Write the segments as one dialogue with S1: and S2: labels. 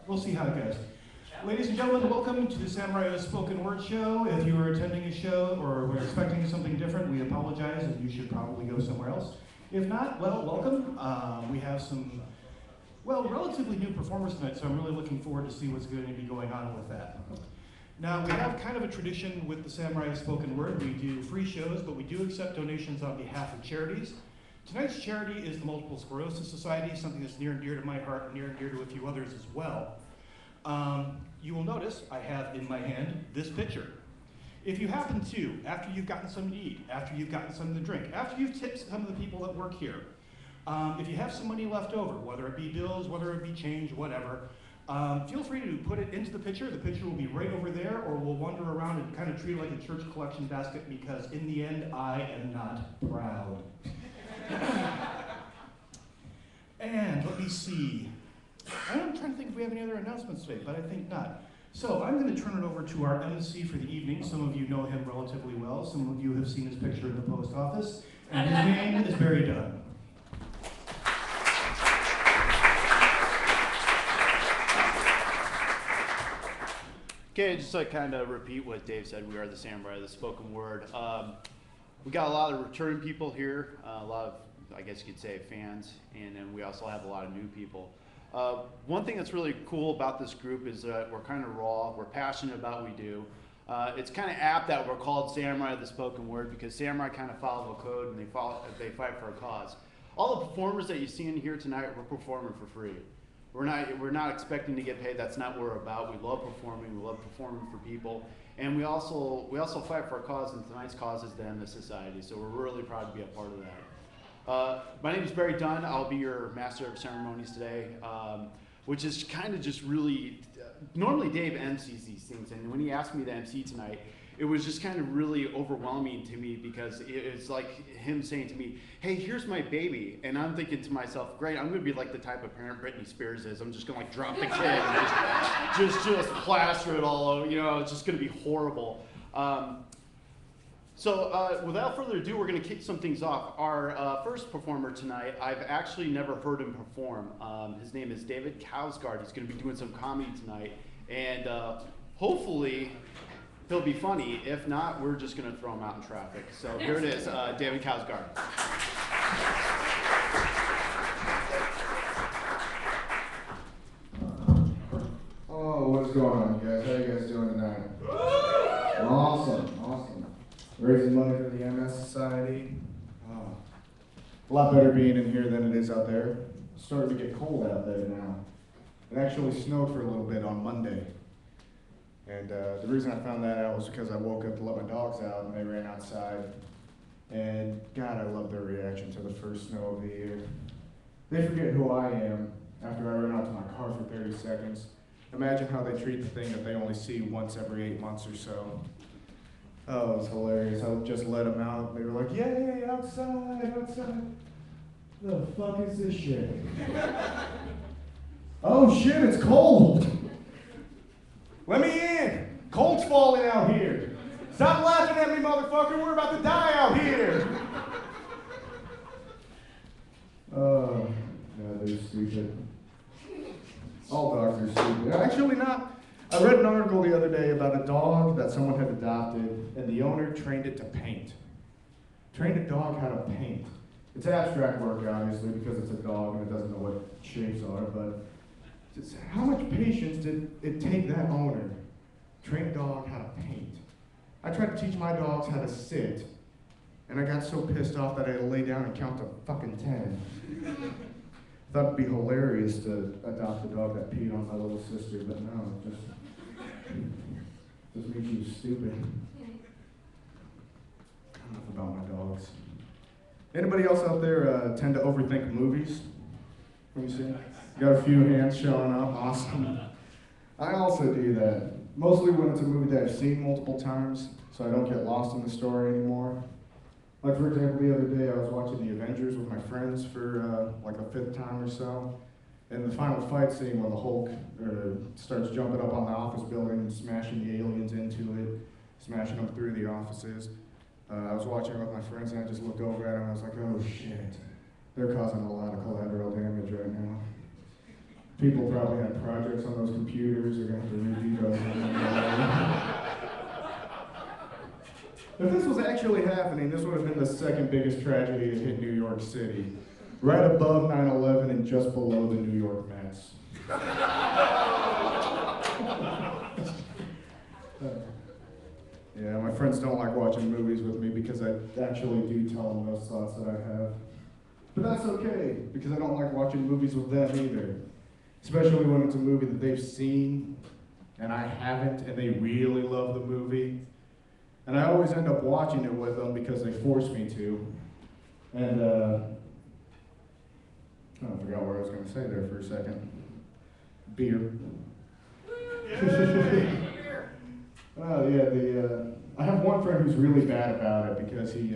S1: We'll see how it goes. Ladies and gentlemen, welcome to the Samurai Spoken Word Show. If you are attending a show or were expecting something different, we apologize and you should probably go somewhere else. If not, well, welcome. We have some, relatively new performers tonight, so I'm really looking forward to see what's going to be going on with that. Now, we have kind of a tradition with the Samurai Spoken Word. We do free shows, but we do accept donations on behalf of charities. Tonight's charity is the Multiple Sclerosis Society, something that's near and dear to my heart and near and dear to a few others as well. You will notice I have in my hand this pitcher. If you happen to, after you've gotten something to eat, after you've gotten something to drink, after you've tipped some of the people that work here, if you have some money left over, whether it be bills, whether it be change, whatever, feel free to put it into the pitcher. The pitcher will be right over there, or we'll wander around and kind of treat it like a church collection basket, because in the end, I am not proud. And let me see. I'm trying to think if we have any other announcements today, but I think not. So I'm going to turn it over to our MC for the evening. Some of you know him relatively well. Some of you have seen his picture in the post office. And his name is Barry Dunn.
S2: Okay, just to kind of repeat what Dave said, we are the Samurai, the Spoken Word. We got a lot of returning people here, a lot of, I guess you could say, fans, and then we also have a lot of new people. One thing that's really cool about this group is that we're kind of raw, we're passionate about what we do. It's kind of apt that we're called Samurai, the Spoken Word, because Samurai kind of follow a code and they fight for a cause. All the performers that you see in here tonight, we're performing for free. We're not expecting to get paid. That's not what we're about. We love performing. We love performing for people, and we also fight for a cause. And tonight's cause is the end of society. So we're really proud to be a part of that. My name is Barry Dunn. I'll be your master of ceremonies today, which is kind of just really. Normally Dave MCs these things, and when he asked me to MC tonight, it was just kind of really overwhelming to me, because it's like him saying to me, hey, here's my baby. And I'm thinking to myself, great, I'm gonna be like the type of parent Britney Spears is. I'm just gonna like drop the kid and just plaster it all over. You know, it's just gonna be horrible. So without further ado, we're gonna kick some things off. Our first performer tonight, I've actually never heard him perform. His name is David Kousgaard. He's gonna be doing some comedy tonight. And hopefully, he'll be funny. If not, we're just going to throw him out in traffic. So here it is, David Kousgaard.
S3: Oh, what's going on, you guys? How you guys doing tonight? Awesome. Raising money for the MS Society. A lot better being in here than it is out there. It's starting to get cold out there now. It actually snowed for a little bit on Monday. And the reason I found that out was because I woke up to let my dogs out and they ran outside. And God, I love their reaction to the first snow of the year. They forget who I am after I run out to my car for 30 seconds. Imagine how they treat the thing that they only see once every 8 months or so. Oh, it was hilarious. I just let them out. They were like, yay, outside. The fuck is this shit? Oh shit, it's cold. Let me in! Cold's falling out here! Stop laughing at me, motherfucker! We're about to die out here! Oh, no, they're stupid. All dogs are stupid. Actually not. I read an article the other day about a dog that someone had adopted, and the owner trained it to paint. Trained a dog how to paint. It's abstract work, obviously, because it's a dog and it doesn't know what shapes are, but how much patience did it take that owner to train a dog how to paint? I tried to teach my dogs how to sit, and I got so pissed off that I had to lay down and count to fucking 10. I thought it'd be hilarious to adopt a dog that peed on my little sister, but no, it just makes you stupid. Enough about my dogs. Anybody else out there tend to overthink movies? Let me see. Got a few hands showing up, awesome. I also do that, mostly when it's a movie that I've seen multiple times, so I don't get lost in the story anymore. Like for example, the other day I was watching The Avengers with my friends for like the 5th time or so, and the final fight scene when the Hulk starts jumping up on the office building and smashing the aliens into it, smashing them through the offices. I was watching it with my friends and I just looked over at them and I was like, oh shit, they're causing a lot of collateral damage right now. People probably had projects on those computers. They're gonna have to redo those. If this was actually happening, this would have been the second biggest tragedy to hit New York City. Right above 9/11 and just below the New York Mets. Yeah, my friends don't like watching movies with me because I actually do tell them those thoughts that I have. But that's okay, because I don't like watching movies with them either. Especially when it's a movie that they've seen and I haven't, and they really love the movie. And I always end up watching it with them because they force me to. And, I forgot what I was going to say there for a second. Beer. I have one friend who's really bad about it because he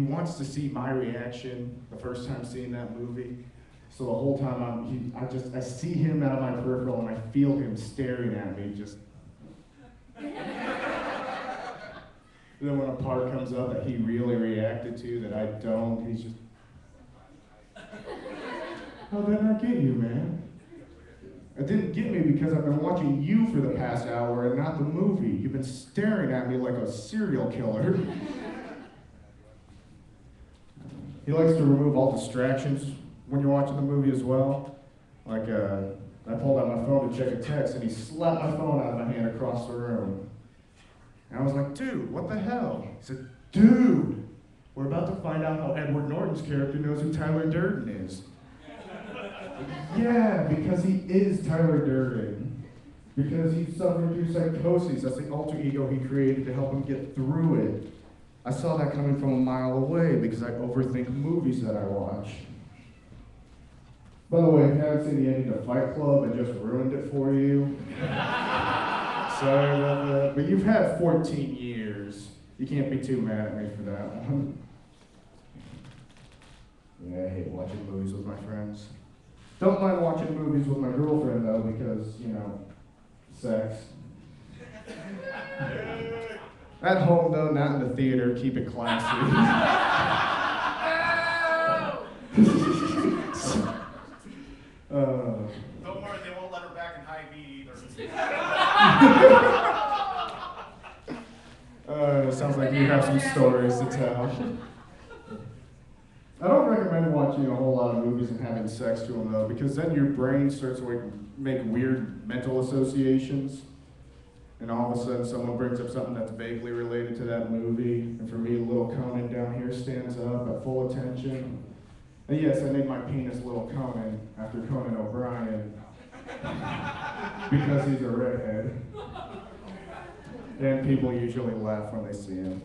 S3: wants to see my reaction the first time seeing that movie. So the whole time I see him out of my peripheral and I feel him staring at me just. And then when a part comes up that he really reacted to that I don't, he's just. How'd that not get you, man? It didn't get me because I've been watching you for the past hour and not the movie. You've been staring at me like a serial killer. He likes to remove all distractions when you're watching the movie as well. Like, I pulled out my phone to check a text and he slapped my phone out of my hand across the room. And I was like, dude, what the hell? He said, dude, we're about to find out how Edward Norton's character knows who Tyler Durden is. Yeah, because he is Tyler Durden. Because he suffered through psychosis. That's the alter ego he created to help him get through it. I saw that coming from a mile away because I overthink movies that I watch. By the way, if you haven't seen the ending to Fight Club, I just ruined it for you. Sorry about that. But you've had 14 years. You can't be too mad at me for that one. Yeah, I hate watching movies with my friends. Don't mind watching movies with my girlfriend, though, because, sex. At home, though, not in the theater. Keep it classy.
S4: Don't worry, they won't let her back in high B either.
S3: Sounds like you have some stories to tell. I don't recommend watching a whole lot of movies and having sex to them, though, because then your brain starts to make weird mental associations. And all of a sudden, someone brings up something that's vaguely related to that movie. And for me, little Conan down here stands up at full attention. And yes, I named my penis Little Conan after Conan O'Brien because he's a redhead. And people usually laugh when they see him.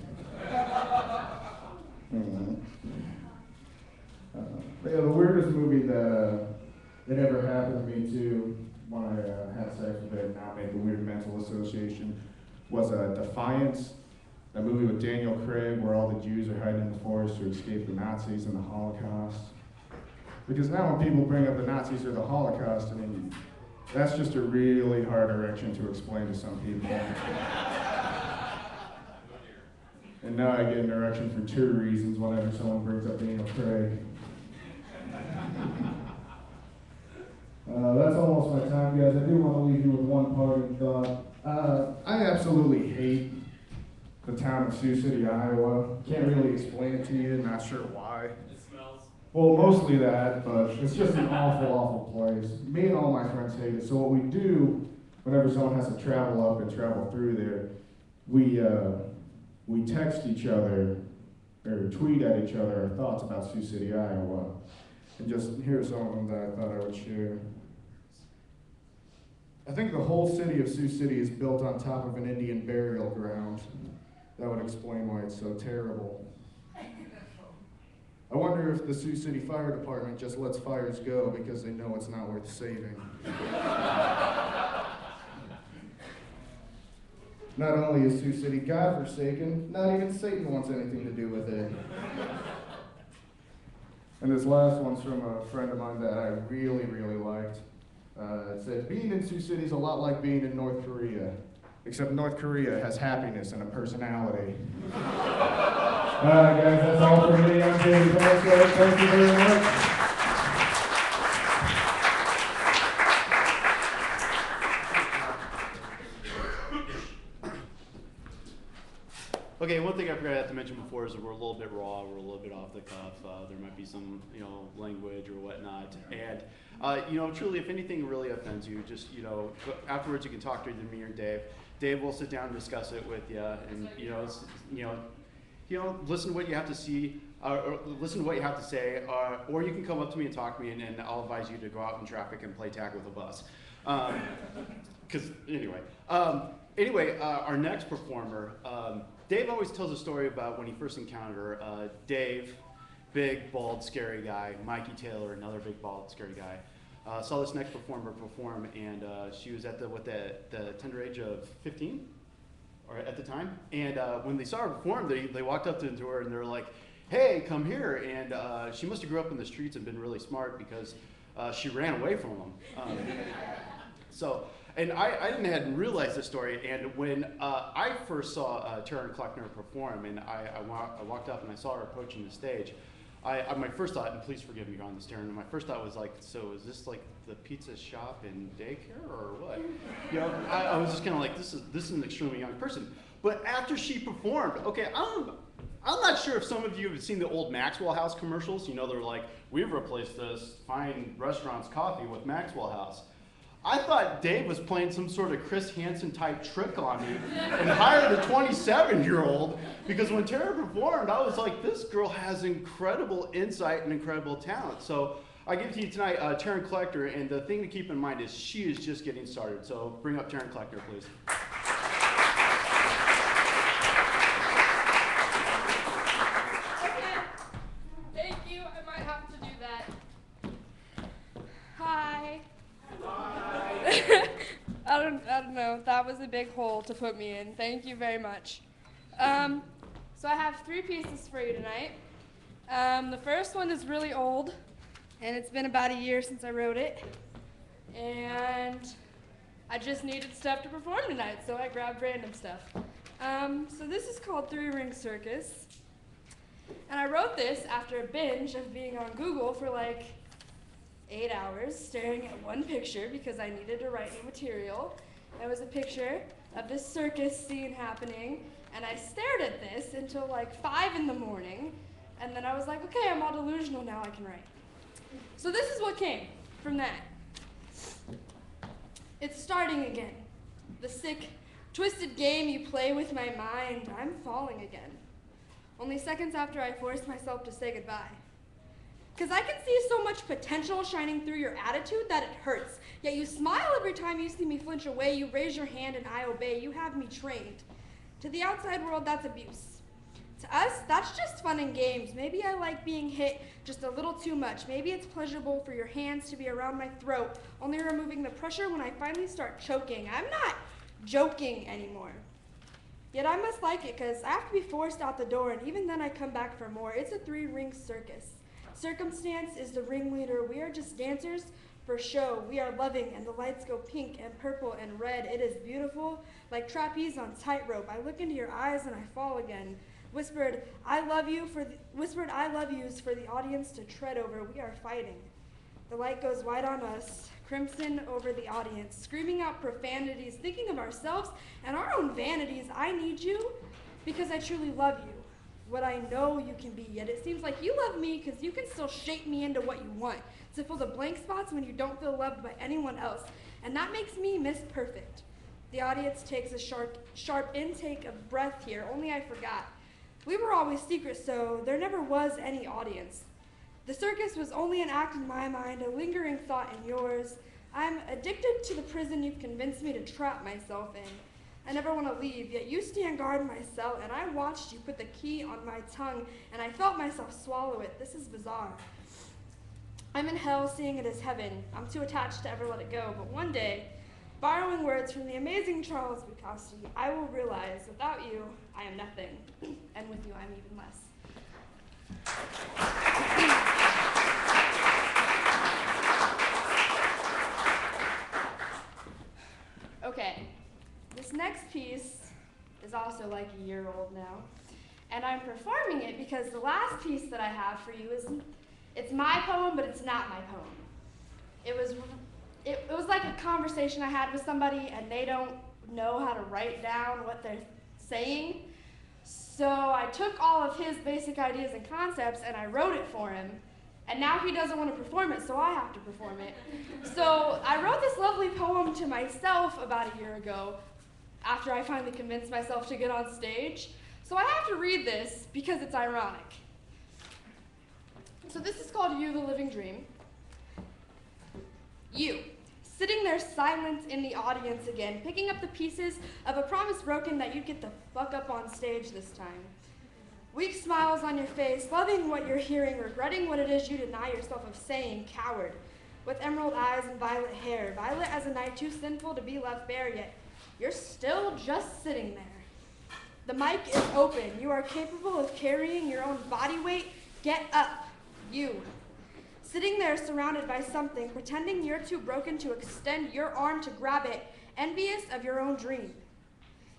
S3: But yeah, the weirdest movie that ever happened to me too, when I had sex with it, now made a weird mental association, was Defiance, that movie with Daniel Craig where all the Jews are hiding in the forest to escape the Nazis and the Holocaust. Because now when people bring up the Nazis or the Holocaust, I mean, that's just a really hard erection to explain to some people. And now I get an erection for 2 reasons whenever someone brings up Daniel Craig. That's almost my time, guys. I do want to leave you with one parting thought. I absolutely hate the town of Sioux City, Iowa. Can't really explain it to you, not sure why.
S4: It smells.
S3: Well, mostly that, but it's just an awful, awful place. Me and all my friends hate it. So what we do, whenever someone has to travel up and travel through there, we text each other, or tweet at each other our thoughts about Sioux City, Iowa. And just here's some of them that I thought I would share. I think the whole city of Sioux City is built on top of an Indian burial ground. That would explain why it's so terrible. I wonder if the Sioux City Fire Department just lets fires go because they know it's not worth saving. Not only is Sioux City godforsaken, not even Satan wants anything to do with it. And this last one's from a friend of mine that I really, really liked. It said, being in Sioux City is a lot like being in North Korea, except North Korea has happiness and a personality. Alright guys, that's all for me. I'm James Bosco. Thank you very much.
S2: Okay, one thing I forgot to mention before is that we're a little bit raw, we're a little bit off the cuff. There might be some, language or whatnot. And, truly, if anything really offends you, just, afterwards you can talk to either me or Dave. Dave will sit down and discuss it with you, and, listen to what you have to see, or listen to what you have to say, or you can come up to me and talk to me, and I'll advise you to go out in traffic and play tag with a bus. Our next performer, Dave always tells a story about when he first encountered her. Dave, big, bald, scary guy. Mikey Taylor, another big, bald, scary guy. Saw this next performer perform, and she was at the tender age of 15, or at the time. And when they saw her perform, they walked up to her and they were like, "Hey, come here!" And she must have grew up in the streets and been really smart because she ran away from them. And I hadn't realized this story, and when I first saw Taryn Kleckner perform, and I walked up and I saw her approaching the stage, my first thought, and please forgive me on this, Taryn, my first thought was like, so is this like the pizza shop and daycare, or what? I was just kind of like, this is an extremely young person. But after she performed, okay, I'm not sure if some of you have seen the old Maxwell House commercials. They're like, we've replaced this fine restaurant's coffee with Maxwell House. I thought Dave was playing some sort of Chris Hansen type trick on me and hired a 27-year-old, because when Tara performed, I was like, this girl has incredible insight and incredible talent. So I give to you tonight Taryn Kleckner, and the thing to keep in mind is she is just getting started. So bring up Taryn Kleckner, please.
S5: Okay. Thank you. I might have to do that. Hi. I don't know. That was a big hole to put me in. Thank you very much. So I have 3 pieces for you tonight. The first one is really old, and it's been about a year since I wrote it. And I just needed stuff to perform tonight, so I grabbed random stuff. So this is called 3 Ring Circus. And I wrote this after a binge of being on Google for like 8 hours staring at one picture because I needed to write new material. It was a picture of this circus scene happening, and I stared at this until like 5 in the morning, and then I was like, okay, I'm all delusional now, I can write. So this is what came from that. It's starting again. The sick, twisted game you play with my mind. I'm falling again. Only seconds after I forced myself to say goodbye. Because I can see so much potential shining through your attitude that it hurts. Yet you smile every time you see me flinch away. You raise your hand and I obey. You have me trained. To the outside world, that's abuse. To us, that's just fun and games. Maybe I like being hit just a little too much. Maybe it's pleasurable for your hands to be around my throat, only removing the pressure when I finally start choking. I'm not joking anymore. Yet I must like it because I have to be forced out the door, and even then I come back for more. It's a 3-ring circus. Circumstance is the ringleader. We are just dancers for show. We are loving, and the lights go pink and purple and red. It is beautiful, like trapeze on tightrope. I look into your eyes and I fall again. Whispered, I love yous for the audience to tread over. We are fighting. The light goes white on us, crimson over the audience, screaming out profanities, thinking of ourselves and our own vanities. I need you because I truly love you. What I know you can be, yet it seems like you love me because you can still shape me into what you want, to fill the blank spots when you don't feel loved by anyone else, and that makes me Miss Perfect. The audience takes a sharp intake of breath here, only I forgot. We were always secret, so there never was any audience. The circus was only an act in my mind, a lingering thought in yours. I'm addicted to the prison you've convinced me to trap myself in. I never want to leave, yet you stand guard in my cell, and I watched you put the key on my tongue, and I felt myself swallow it. This is bizarre. I'm in hell, seeing it as heaven. I'm too attached to ever let it go, but one day, borrowing words from the amazing Charles Bukowski, I will realize without you, I am nothing, and with you, I'm even less. Okay. This next piece is also like a year old now, and I'm performing it because the last piece that I have for you it's my poem, but it's not my poem. It was like a conversation I had with somebody, and they don't know how to write down what they're saying, So I took all of his basic ideas and concepts and I wrote it for him. And now he doesn't want to perform it, so I have to perform it. So I wrote this lovely poem to myself about a year ago, after I finally convinced myself to get on stage. So I have to read this because it's ironic. So this is called You, the Living Dream. You, sitting there silent in the audience again, picking up the pieces of a promise broken that you'd get the fuck up on stage this time. Weak smiles on your face, loving what you're hearing, regretting what it is you deny yourself of saying, coward. With emerald eyes and violet hair, violet as a night too sinful to be left bare, yet you're still just sitting there. The mic is open. You are capable of carrying your own body weight. Get up, you. Sitting there surrounded by something, pretending you're too broken to extend your arm to grab it, envious of your own dream.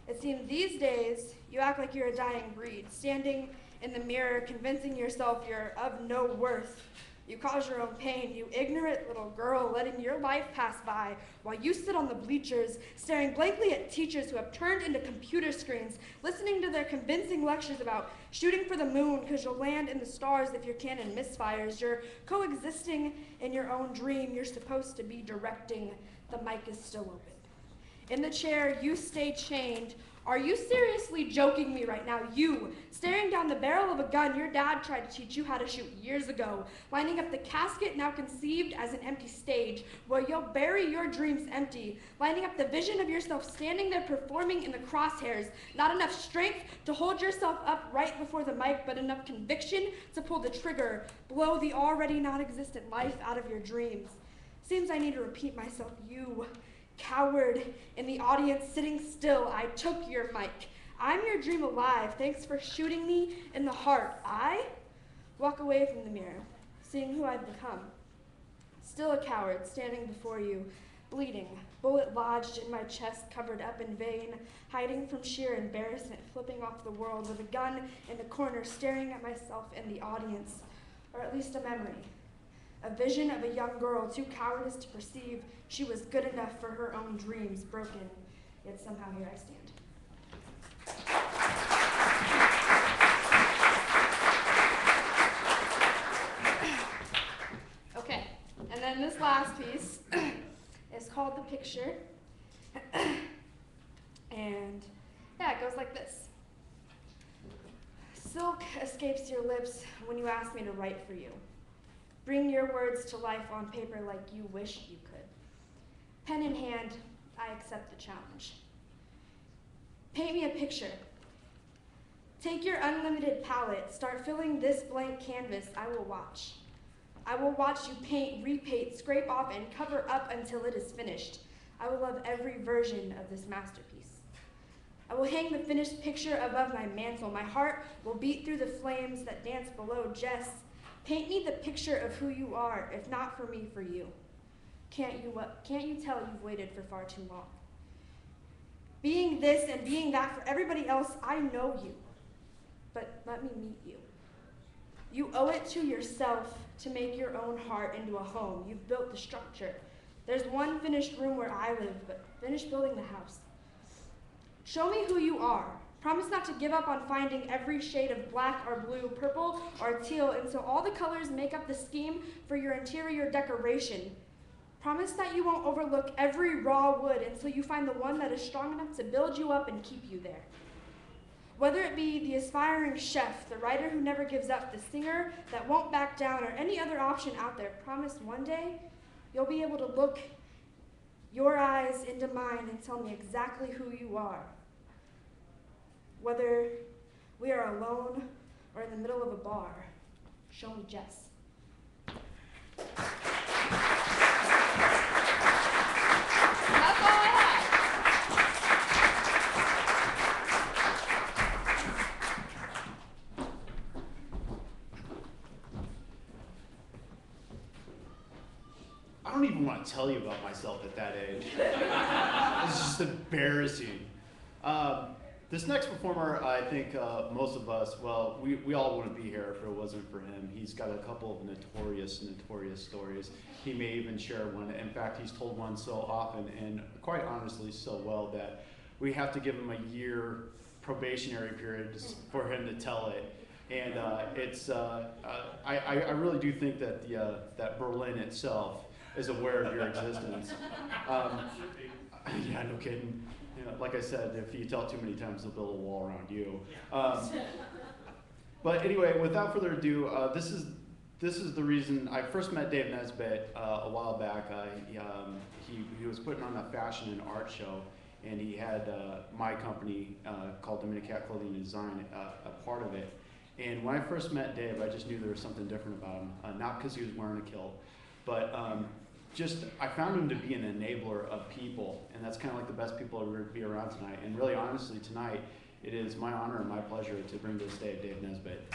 S5: It seems these days, you act like you're a dying breed, standing in the mirror, convincing yourself you're of no worth. You cause your own pain, you ignorant little girl, letting your life pass by while you sit on the bleachers, staring blankly at teachers who have turned into computer screens, listening to their convincing lectures about shooting for the moon because you'll land in the stars if your cannon misfires. You're coexisting in your own dream. You're supposed to be directing. The mic is still open. In the chair, you stay chained. Are you seriously joking me right now? You, staring down the barrel of a gun your dad tried to teach you how to shoot years ago, lining up the casket now conceived as an empty stage where you'll bury your dreams empty, lining up the vision of yourself standing there performing in the crosshairs, not enough strength to hold yourself up right before the mic, but enough conviction to pull the trigger, blow the already non-existent life out of your dreams. Seems I need to repeat myself. You, coward in the audience sitting still, I took your mic. I'm your dream alive. Thanks for shooting me in the heart. I walk away from the mirror, seeing who I've become. Still a coward, standing before you, bleeding, bullet lodged in my chest, covered up in vein, hiding from sheer embarrassment, flipping off the world with a gun in the corner, staring at myself in the audience, or at least a memory. A vision of a young girl too cowardice to perceive she was good enough for her own dreams, broken, yet somehow here I stand. Okay, and then this last piece is called The Picture. And yeah, it goes like this. Silk escapes your lips when you ask me to write for you. Bring your words to life on paper like you wish you could. Pen in hand, I accept the challenge. Paint me a picture. Take your unlimited palette, start filling this blank canvas, I will watch. I will watch you paint, repaint, scrape off, and cover up until it is finished. I will love every version of this masterpiece. I will hang the finished picture above my mantle. My heart will beat through the flames that dance below. Jess, paint me the picture of who you are, if not for me, for you. Can't you tell you've waited for far too long? Being this and being that for everybody else, I know you. But let me meet you. You owe it to yourself to make your own heart into a home. You've built the structure. There's one finished room where I live, but finish building the house. Show me who you are. Promise not to give up on finding every shade of black or blue, purple or teal, until all the colors make up the scheme for your interior decoration. Promise that you won't overlook every raw wood until you find the one that is strong enough to build you up and keep you there. Whether it be the aspiring chef, the writer who never gives up, the singer that won't back down, or any other option out there, promise one day you'll be able to look your eyes into mine and tell me exactly who you are. Whether we are alone or in the middle of a bar, show me Jess. That's all I have.
S2: I don't even want to tell you about myself at that age. It's just embarrassing. This next performer, I think most of us, well, we all wouldn't be here if it wasn't for him. He's got a couple of notorious stories. He may even share one. In fact, he's told one so often and quite honestly so well that we have to give him a year probationary period for him to tell it. And I really do think that that Berlin itself is aware of your existence. Yeah, no kidding. You know, like I said, if you tell it too many times, they'll build a wall around you. But anyway, without further ado, this is the reason I first met Dave Nesbitt a while back. He was putting on a fashion and art show, and he had my company called Dominicat Clothing and Design a part of it. And when I first met Dave, I just knew there was something different about him. Not because he was wearing a kilt, but just I found him to be an enabler of people, and that's kind of like the best people to be around tonight. And really, honestly, tonight, it is my honor and my pleasure to bring to the stage Dave Nesbitt.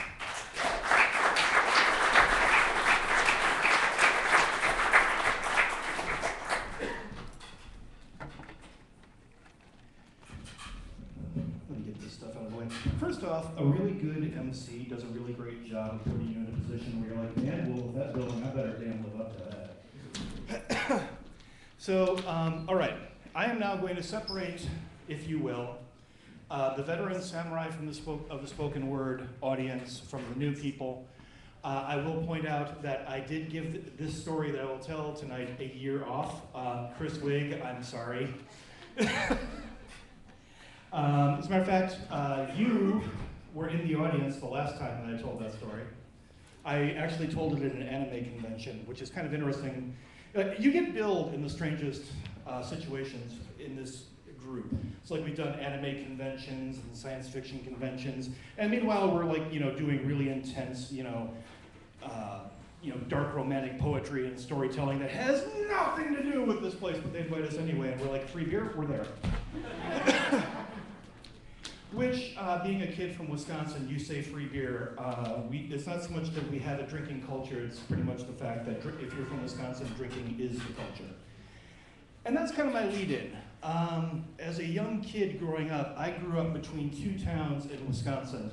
S1: Let me get this stuff out of the way. First off, a really good MC does a really great job of putting you in a position where you're like, man, well, that building, I better damn live up to that. So, all right, I am now going to separate, if you will, the veteran samurai from the spoken word audience from the new people. I will point out that I did give this story that I will tell tonight a year off. Chris Wigg, I'm sorry. As a matter of fact, you were in the audience the last time that I told that story. I actually told it at an anime convention, which is kind of interesting. You get billed in the strangest situations in this group. It's like we've done anime conventions and science fiction conventions, and meanwhile we're like, doing really intense, dark romantic poetry and storytelling that has nothing to do with this place, but they invite us anyway, and we're like, free beer, we're there. Which, being a kid from Wisconsin, you say free beer, it's not so much that we have a drinking culture, it's pretty much the fact that if you're from Wisconsin, drinking is the culture. And that's kind of my lead-in. As a young kid growing up, I grew up between two towns in Wisconsin.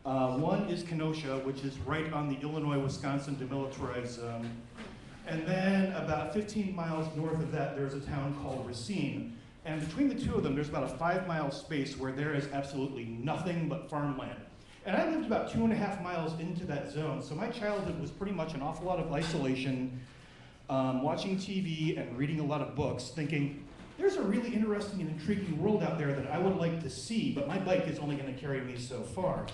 S1: One is Kenosha, which is right on the Illinois-Wisconsin demilitarized zone. And then about 15 miles north of that, there's a town called Racine. And between the two of them, there's about a 5-mile space where there is absolutely nothing but farmland. And I lived about 2.5 miles into that zone, so my childhood was pretty much an awful lot of isolation, watching TV and reading a lot of books, thinking, there's a really interesting and intriguing world out there that I would like to see, but my bike is only going to carry me so far.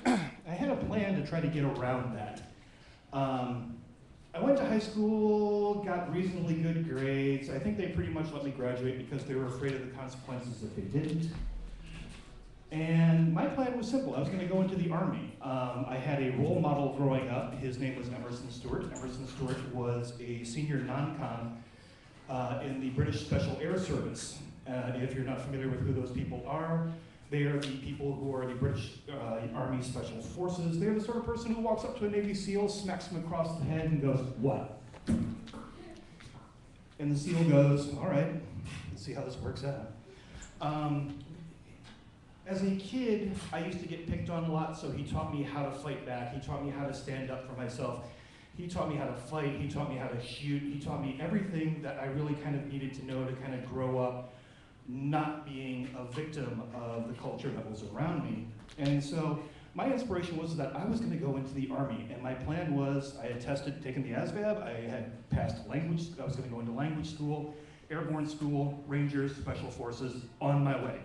S1: I had a plan to try to get around that. I went to high school, got reasonably good grades. I think they pretty much let me graduate because they were afraid of the consequences if they didn't. And my plan was simple. I was going to go into the Army. I had a role model growing up. His name was Emerson Stewart. Emerson Stewart was a senior non-com in the British Special Air Service. If you're not familiar with who those people are, they are the people who are the British Army Special Forces. They're the sort of person who walks up to a Navy SEAL, smacks him across the head, and goes, "What?" And the SEAL goes, "All right, let's see how this works out." As a kid, I used to get picked on a lot, so he taught me how to fight back. He taught me how to stand up for myself. He taught me how to fight. He taught me how to shoot. He taught me everything that I really kind of needed to know to kind of grow up not being a victim of the culture that was around me. And so my inspiration was that I was going to go into the Army, and my plan was I had taken the ASVAB, I had passed language, I was going to go into language school, airborne school, Rangers, Special Forces, on my way.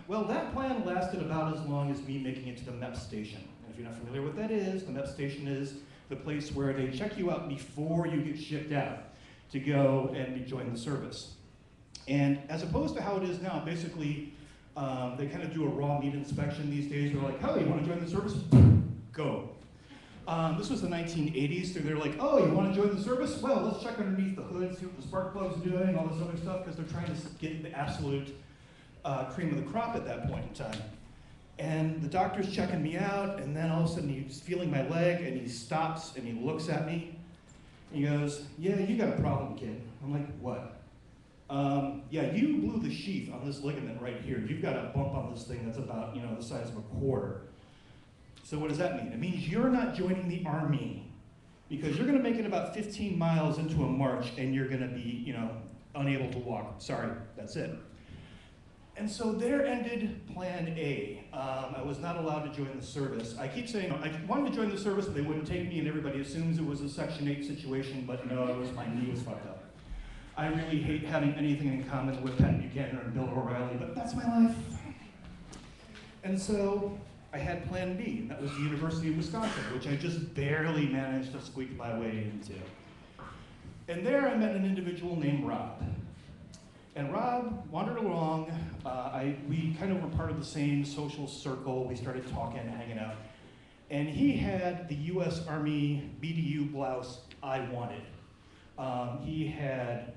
S1: Well, that plan lasted about as long as me making it to the MEP station. And if you're not familiar with what that is, the MEP station is the place where they check you out before you get shipped out to go and join the service. And as opposed to how it is now, basically, they kind of do a raw meat inspection these days. They're like, "Oh, you want to join the service? Go." This was the 1980s, so they're like, "Oh, you want to join the service? Well, let's check underneath the hood, see what the spark plug's doing, all this other stuff," because they're trying to get the absolute cream of the crop at that point in time. And the doctor's checking me out, and then all of a sudden he's feeling my leg, and he stops, and he looks at me. He goes, "Yeah, you got a problem, kid." I'm like, "What?" "Yeah, you blew the sheath on this ligament right here. You've got a bump on this thing that's about, the size of a quarter." So what does that mean? It means you're not joining the Army because you're going to make it about 15 miles into a march and you're going to be, unable to walk. Sorry, that's it. And so there ended plan A. I was not allowed to join the service. I keep saying I wanted to join the service, but they wouldn't take me, and everybody assumes it was a Section 8 situation, but no, it was my knee was fucked up. I really hate having anything in common with Pat Buchanan or Bill O'Reilly, but that's my life. And so I had plan B, and that was the University of Wisconsin, which I just barely managed to squeak my way into. And there I met an individual named Rob. And Rob wandered along. We kind of were part of the same social circle. We started talking, hanging out. And he had the US Army BDU blouse I wanted. He had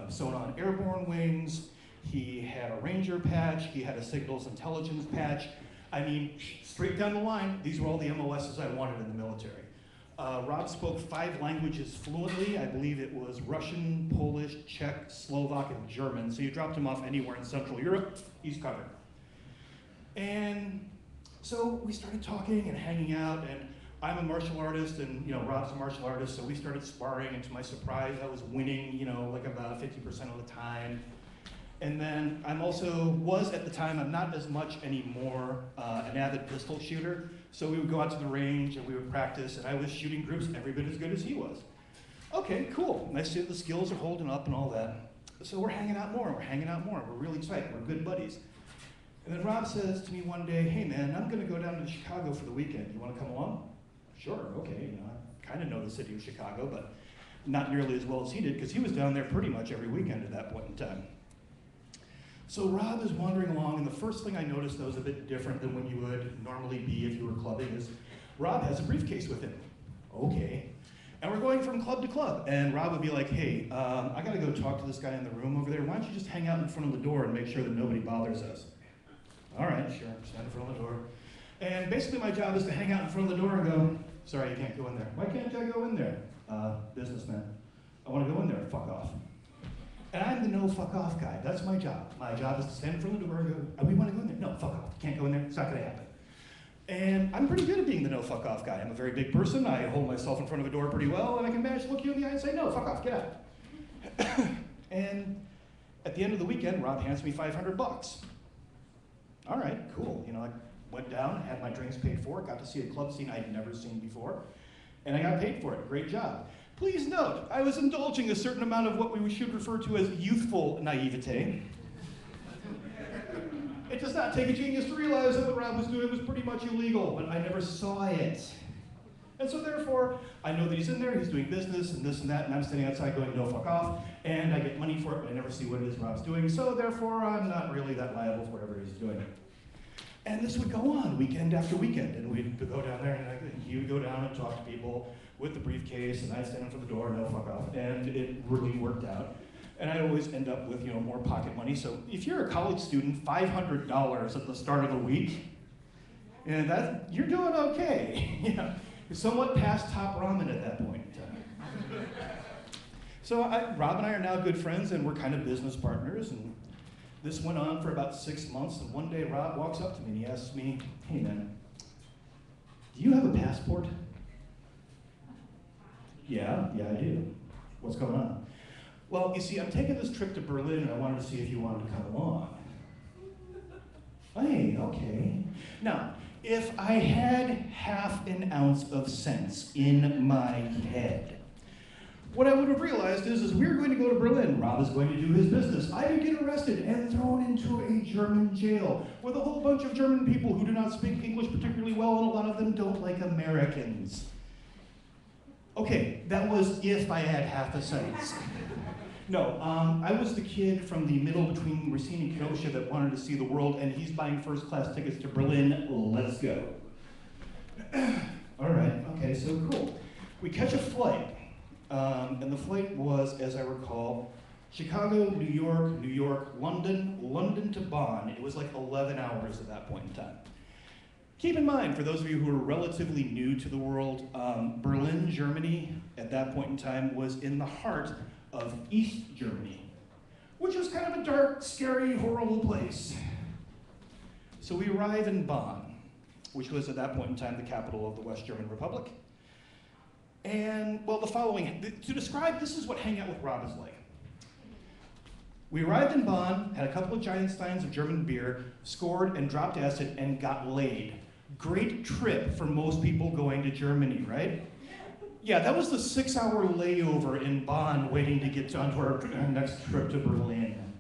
S1: sewn on airborne wings. He had a Ranger patch. He had a signals intelligence patch. I mean, straight down the line, these were all the MOSs I wanted in the military. Rob spoke 5 languages fluently. I believe it was Russian, Polish, Czech, Slovak, and German. So you dropped him off anywhere in Central Europe, he's covered. And so we started talking and hanging out, and I'm a martial artist, and Rob's a martial artist, so we started sparring, and to my surprise, I was winning, like about 50% of the time. And then was at the time, I'm not as much anymore, an avid pistol shooter. So we would go out to the range and we would practice, and I was shooting groups every bit as good as he was. Okay, cool. And I see the skills are holding up and all that. So we're hanging out more, we're really excited, we're good buddies. And then Rob says to me one day, hey man, I'm gonna go down to Chicago for the weekend. You wanna come along? Sure, okay, I kinda know the city of Chicago, but not nearly as well as he did, because he was down there pretty much every weekend at that point in time. So Rob is wandering along, and the first thing I noticed that was a bit different than when you would normally be if you were clubbing is Rob has a briefcase with him. Okay. And we're going from club to club, and Rob would be like, hey, I gotta go talk to this guy in the room over there. Why don't you just hang out in front of the door and make sure that nobody bothers us? All right, sure, stand in front of the door. And basically my job is to hang out in front of the door and go, sorry, you can't go in there. Why can't I go in there? Businessman. I wanna go in there, fuck off. And I'm the no fuck off guy. That's my job. My job is to stand in front of the door and go, we want to go in there. No, fuck off. Can't go in there. It's not going to happen. And I'm pretty good at being the no fuck off guy. I'm a very big person. I hold myself in front of a door pretty well, and I can manage to look you in the eye and say, no, fuck off, get out. And at the end of the weekend, Rob hands me $500. All right, cool. I went down, had my drinks paid for, got to see a club scene I'd never seen before, and I got paid for it. Great job. Please note, I was indulging a certain amount of what we should refer to as youthful naivete. It does not take a genius to realize that what Rob was doing was pretty much illegal, but I never saw it. And so therefore, I know that he's in there, he's doing business and this and that, and I'm standing outside going, no, fuck off, and I get money for it, but I never see what it is Rob's doing, so therefore I'm not really that liable for whatever he's doing. And this would go on weekend after weekend, and we'd go down there, and he would go down and talk to people with the briefcase, and I'd stand in front of the door, no fuck off, and it really worked out. And I'd always end up with more pocket money. So if you're a college student, $500 at the start of the week, and you're doing okay. You're somewhat past top ramen at that point in time. So Rob and I are now good friends, and we're kind of business partners, and this went on for about 6 months, and one day Rob walks up to me and he asks me, hey man, do you have a passport? Yeah, I do. What's going on? Well, you see, I'm taking this trip to Berlin, and I wanted to see if you wanted to come along. Hey, okay. Now, if I had half an ounce of sense in my head, what I would have realized is we're going to go to Berlin. Rob is going to do his business. I would get arrested and thrown into a German jail with a whole bunch of German people who do not speak English particularly well, and a lot of them don't like Americans. Okay, that was if I had half a sense. No, I was the kid from the middle between Racine and Kenosha that wanted to see the world, and he's buying first-class tickets to Berlin. Let's go. All right, okay, so cool. We catch a flight, and the flight was, as I recall, Chicago, New York, London, London to Bonn. It was like 11 hours at that point in time. Keep in mind, for those of you who are relatively new to the world, Berlin, Germany, at that point in time, was in the heart of East Germany, which was kind of a dark, scary, horrible place. So we arrive in Bonn, which was at that point in time the capital of the West German Republic. And, well, to describe, this is what hanging out with Rob is like. We arrived in Bonn, had a couple of giant steins of German beer, scored and dropped acid, and got laid. Great trip for most people going to Germany, right? Yeah, that was the 6-hour layover in Bonn waiting to get onto our next trip to Berlin.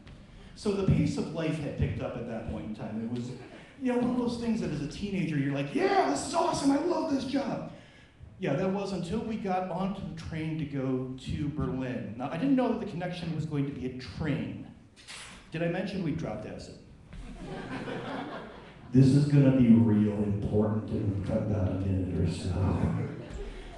S1: So the pace of life had picked up at that point in time. It was, one of those things that as a teenager, you're like, yeah, this is awesome, I love this job. Yeah, that was until we got onto the train to go to Berlin. Now, I didn't know that the connection was going to be a train. Did I mention we dropped acid? This is gonna be real important in about a minute or so.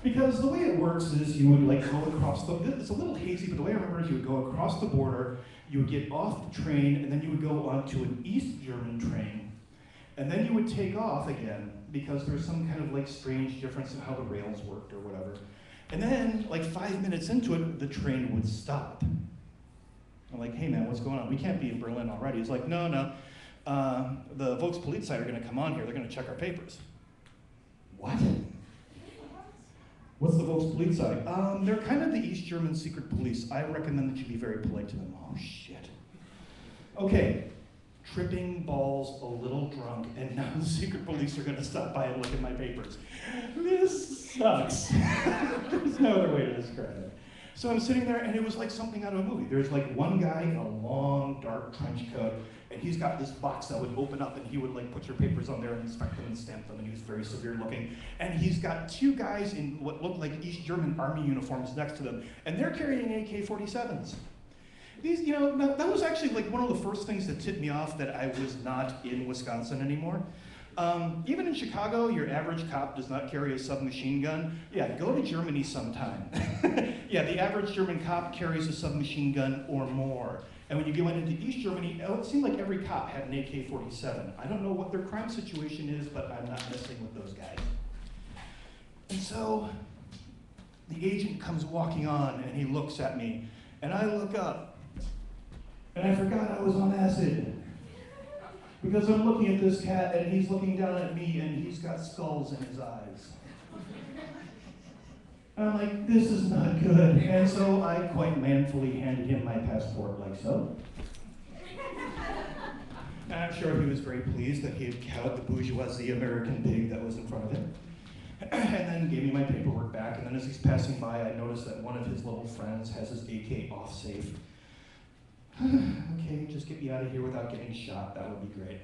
S1: Because the way it works is you would go across it's a little hazy, but the way I remember is you would go across the border, you would get off the train, and then you would go onto an East German train. And then you would take off again, because there's some kind of strange difference in how the rails worked or whatever. And then, 5 minutes into it, the train would stop. I'm like, hey man, what's going on? We can't be in Berlin already. He's like, no. The Volkspolizei are gonna come on here, they're gonna check our papers. What? What's the Volkspolizei? They're kind of the East German secret police. I recommend that you be very polite to them. Oh shit. Okay, tripping balls, a little drunk, and now the secret police are gonna stop by and look at my papers. This sucks. There's no other way to describe it. So I'm sitting there, and it was like something out of a movie. There's one guy in a long, dark trench coat, and he's got this box that would open up, and he would put your papers on there and inspect them and stamp them, and he was very severe looking. And he's got 2 guys in what looked like East German army uniforms next to them, and they're carrying AK-47s. These, that was actually one of the first things that tipped me off that I was not in Wisconsin anymore. Even in Chicago, your average cop does not carry a submachine gun. Yeah, go to Germany sometime. Yeah, the average German cop carries a submachine gun or more. And when you go into East Germany, it seemed like every cop had an AK-47. I don't know what their crime situation is, but I'm not messing with those guys. And so, the agent comes walking on, and he looks at me, and I look up, and I forgot I was on acid. Because I'm looking at this cat, and he's looking down at me, and he's got skulls in his eyes. And I'm like, this is not good. And so I quite manfully handed him my passport like so. And I'm sure he was very pleased that he had cowed the bourgeoisie American pig that was in front of him. And then gave me my paperwork back, and then as he's passing by, I noticed that one of his little friends has his AK off safe. Okay, just get me out of here without getting shot, that would be great.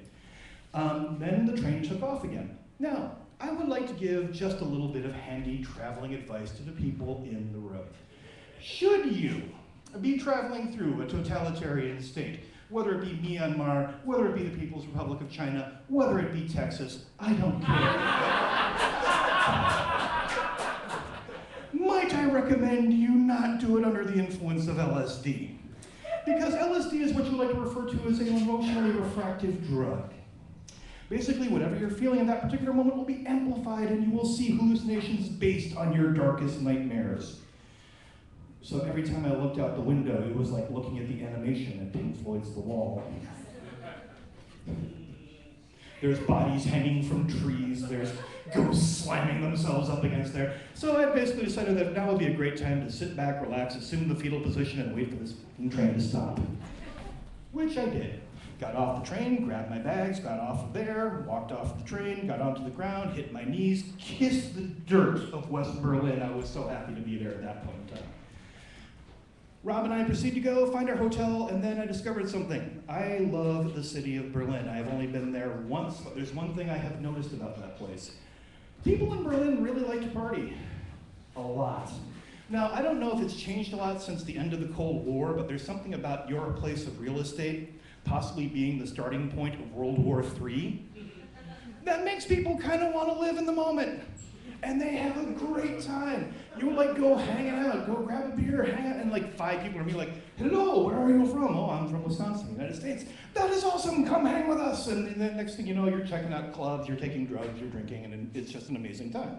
S1: Then the train took off again. Now, I would like to give just a little bit of handy traveling advice to the people in the room. Should you be traveling through a totalitarian state, whether it be Myanmar, whether it be the People's Republic of China, whether it be Texas, I don't care. Might I recommend you not do it under the influence of LSD? Because LSD is what you like to refer to as an emotionally refractive drug. Basically, whatever you're feeling in that particular moment will be amplified, and you will see hallucinations based on your darkest nightmares. So every time I looked out the window, it was like looking at the animation at Pink Floyd's The Wall. There's bodies hanging from trees, there's ghosts slamming themselves up against there. So I basically decided that now would be a great time to sit back, relax, assume the fetal position, and wait for this train to stop. Which I did. Got off the train, grabbed my bags, got off of there, walked off the train, got onto the ground, hit my knees, kissed the dirt of West Berlin. I was so happy to be there at that point in time. Rob and I proceed to go find our hotel, and then I discovered something. I love the city of Berlin. I've only been there once, but there's one thing I have noticed about that place. People in Berlin really like to party. A lot. Now, I don't know if it's changed a lot since the end of the Cold War, but there's something about your place of real estate, possibly being the starting point of World War III, that makes people kind of want to live in the moment. And they have a great time. You would go hanging out, go grab a beer, hang out, and 5 people would be like, hello, where are you from? Oh, I'm from Wisconsin, United States. That is awesome, come hang with us. And then next thing you know, you're checking out clubs, you're taking drugs, you're drinking, and it's just an amazing time.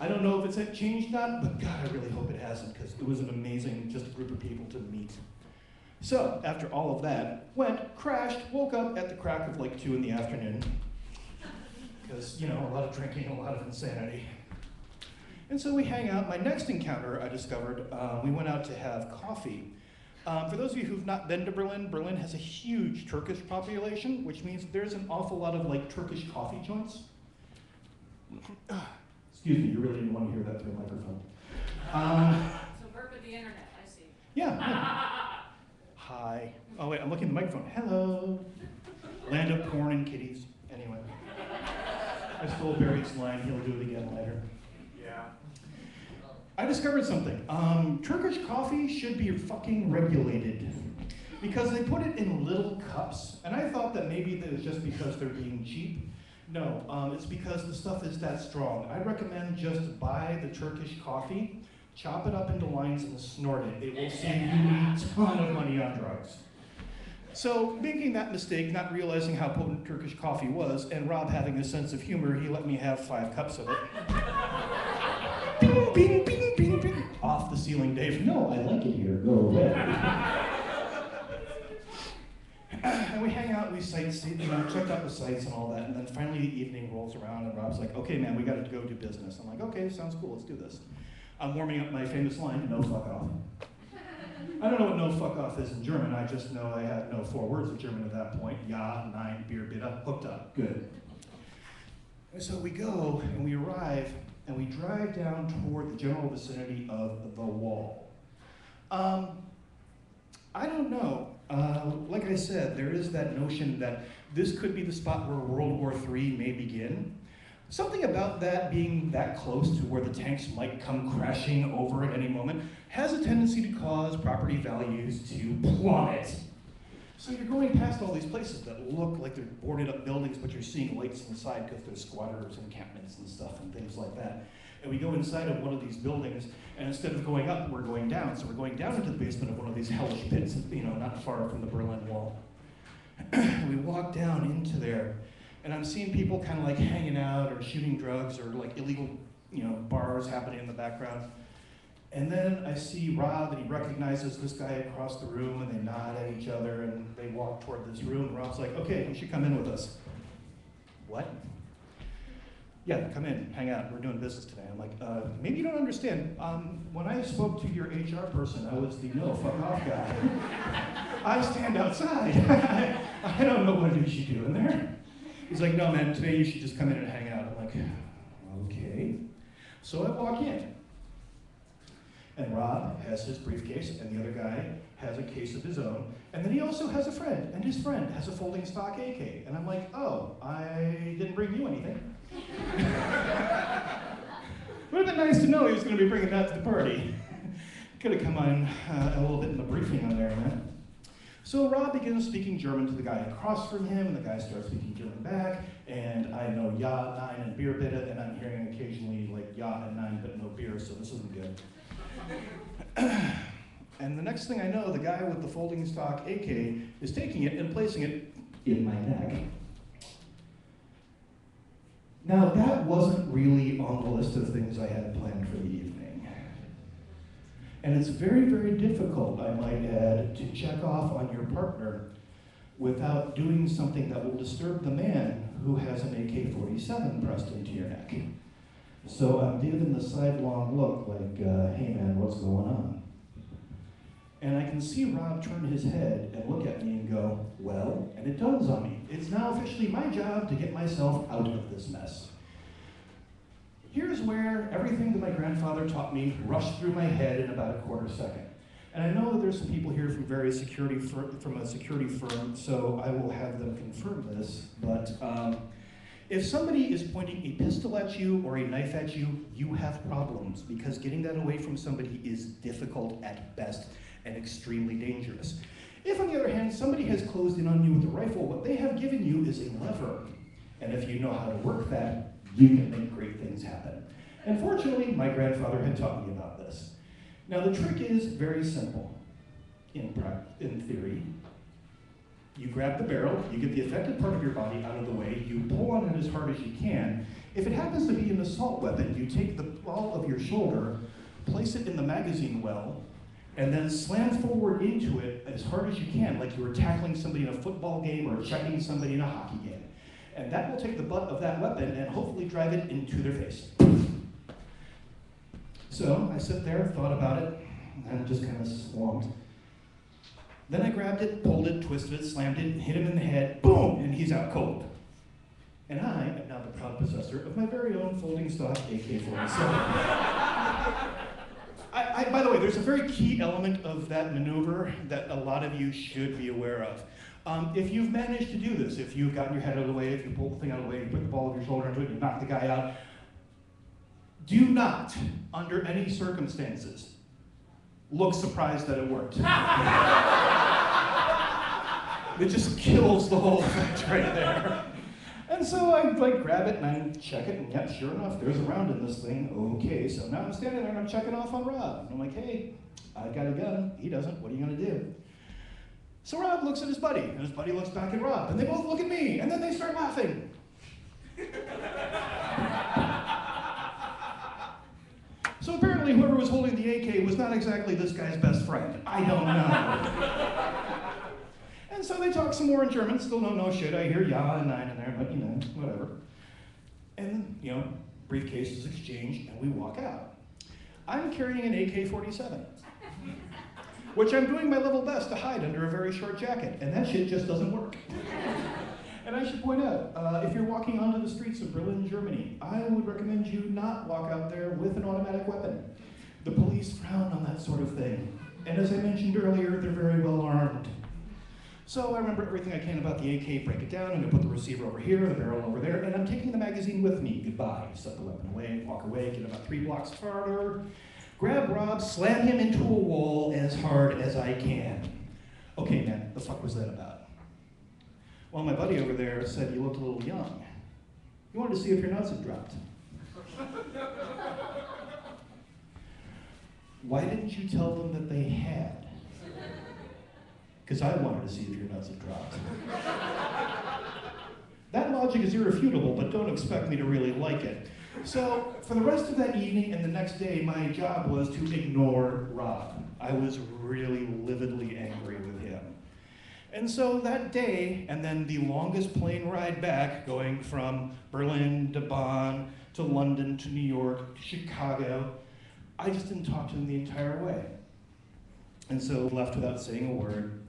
S1: I don't know if it's changed or not, but God, I really hope it hasn't, because it was an amazing, just group of people to meet. So, after all of that, went, crashed, woke up at the crack of 2 in the afternoon. Because, a lot of drinking, a lot of insanity. And so we hang out. My next encounter, I discovered, we went out to have coffee For those of you who've not been to Berlin, Berlin has a huge Turkish population, which means there's an awful lot of like Turkish coffee joints. Excuse me, you really didn't want to hear that through a microphone.
S6: So work with the internet, I see.
S1: Yeah. Hi. Oh wait, I'm looking at the microphone. Hello. Land of porn and kitties. Anyway. I stole Barry's line. He'll do it again later.
S4: Yeah.
S1: I discovered something. Turkish coffee should be fucking regulated because they put it in little cups, and I thought that maybe that was just because they're being cheap. No, it's because the stuff is that strong. I recommend just buy the Turkish coffee, chop it up into lines, and snort it. It will save you a ton of money on drugs. So, making that mistake, not realizing how potent Turkish coffee was, and Rob having a sense of humor, he let me have 5 cups of it. Bing, bing, bing, bing, bing. Off the ceiling, Dave. No, I like it here. Go away. And we hang out, we sightsee, check out the sights and all that, and then finally the evening rolls around, and Rob's like, okay, man, we gotta go do business. I'm like, okay, sounds cool, let's do this. I'm warming up my famous line, no fuck off. I don't know what no fuck off is in German, I just know I had no 4 words of German at that point. Ja, nein, Bier, bitte, hooked up, good. And so we go, and we arrive, and we drive down toward the general vicinity of the wall. I don't know. Like I said, there is that notion that this could be the spot where World War III may begin. Something about that being that close to where the tanks might come crashing over at any moment has a tendency to cause property values to plummet. So you're going past all these places that look like they're boarded up buildings, but you're seeing lights inside because there's squatters, encampments and stuff and things like that. And we go inside of one of these buildings, and instead of going up, we're going down. So we're going down into the basement of one of these hellish pits, not far from the Berlin Wall. We walk down into there, and I'm seeing people kind of like hanging out or shooting drugs or like illegal, bars happening in the background. And then I see Rob, and he recognizes this guy across the room, and they nod at each other, and they walk toward this room. And Rob's like, okay, you should come in with us. What? Yeah, come in, hang out, we're doing business today. I'm like, maybe you don't understand. When I spoke to your HR person, I was the no fuck off guy. I stand outside. I don't know what you should do in there. He's like, no man, today you should just come in and hang out. I'm like, okay. So I walk in. And Rob has his briefcase, and the other guy has a case of his own. And then he also has a friend, and his friend has a folding stock AK. And I'm like, oh, I didn't bring you anything. Would have been nice to know he was going to be bringing that to the party. Could have come on a little bit in the briefing on there, man. So Rob begins speaking German to the guy across from him, and the guy starts speaking German back, and I know ja, nein, and Bier bitte, and I'm hearing occasionally like ja and nein, but no beer, so this isn't good. And the next thing I know, the guy with the folding stock AK is taking it and placing it in my neck. Now, that wasn't really on the list of things I had planned for the evening. And it's very, very difficult, I might add, to check off on your partner without doing something that will disturb the man who has an AK-47 pressed into your neck. So I'm giving the sidelong look like, hey man, what's going on? And I can see Rob turn his head and look at me and go, well, and it dawns on me. It's now officially my job to get myself out of this mess. Here's where everything that my grandfather taught me rushed through my head in about a quarter second. And I know that there's some people here from various from a security firm, so I will have them confirm this, but if somebody is pointing a pistol at you or a knife at you, you have problems, because getting that away from somebody is difficult at best and extremely dangerous. If, on the other hand, somebody has closed in on you with a rifle, what they have given you is a lever. And if you know how to work that, you can make great things happen. And fortunately, my grandfather had taught me about this. Now, the trick is very simple in theory. You grab the barrel, you get the affected part of your body out of the way, you pull on it as hard as you can. If it happens to be an assault weapon, you take the ball of your shoulder, place it in the magazine well, and then slam forward into it as hard as you can, like you were tackling somebody in a football game or checking somebody in a hockey game. And that will take the butt of that weapon and hopefully drive it into their face. So I sit there, thought about it, and just kind of slumped. Then I grabbed it, pulled it, twisted it, slammed it, hit him in the head, boom, and he's out cold. And I am now the proud possessor of my very own folding stock AK-47. By the way, there's a very key element of that maneuver that a lot of you should be aware of. If you've managed to do this, if you've gotten your head out of the way, if you pull the thing out of the way, you put the ball of your shoulder into it, you knock the guy out, do not, under any circumstances, look surprised that it worked. It just kills the whole effect right there. And so I grab it and I check it, and yep, sure enough, there's a round in this thing. Okay, so now I'm standing there and I'm checking off on Rob. And I'm like, hey, I got a gun. He doesn't. What are you gonna do? So Rob looks at his buddy, and his buddy looks back at Rob, and they both look at me, and then they start laughing. So apparently whoever was holding the AK was not exactly this guy's best friend. I don't know. And so they talk some more in German, still don't know shit. I hear ja and nein in there, but whatever. And briefcase is exchanged, and we walk out. I'm carrying an AK-47, which I'm doing my level best to hide under a very short jacket, and that shit just doesn't work. And I should point out, if you're walking onto the streets of Berlin, Germany, I would recommend you not walk out there with an automatic weapon. The police frown on that sort of thing. And as I mentioned earlier, they're very well armed. So I remember everything I can about the AK, break it down, I'm gonna put the receiver over here, the barrel over there, and I'm taking the magazine with me. Goodbye. Set the weapon away, walk away, get about 3 blocks farther, grab Rob, slam him into a wall as hard as I can. Okay, man, the fuck was that about? Well, my buddy over there said you looked a little young. He wanted to see if your nuts had dropped. Why didn't you tell them that they had? Because I wanted to see if your nuts had dropped. That logic is irrefutable, but don't expect me to really like it. So, for the rest of that evening and the next day, my job was to ignore Rob. I was really lividly angry with him. And so that day, and then the longest plane ride back, going from Berlin to Bonn, to London, to New York, to Chicago, I just didn't talk to him the entire way. And so left without saying a word.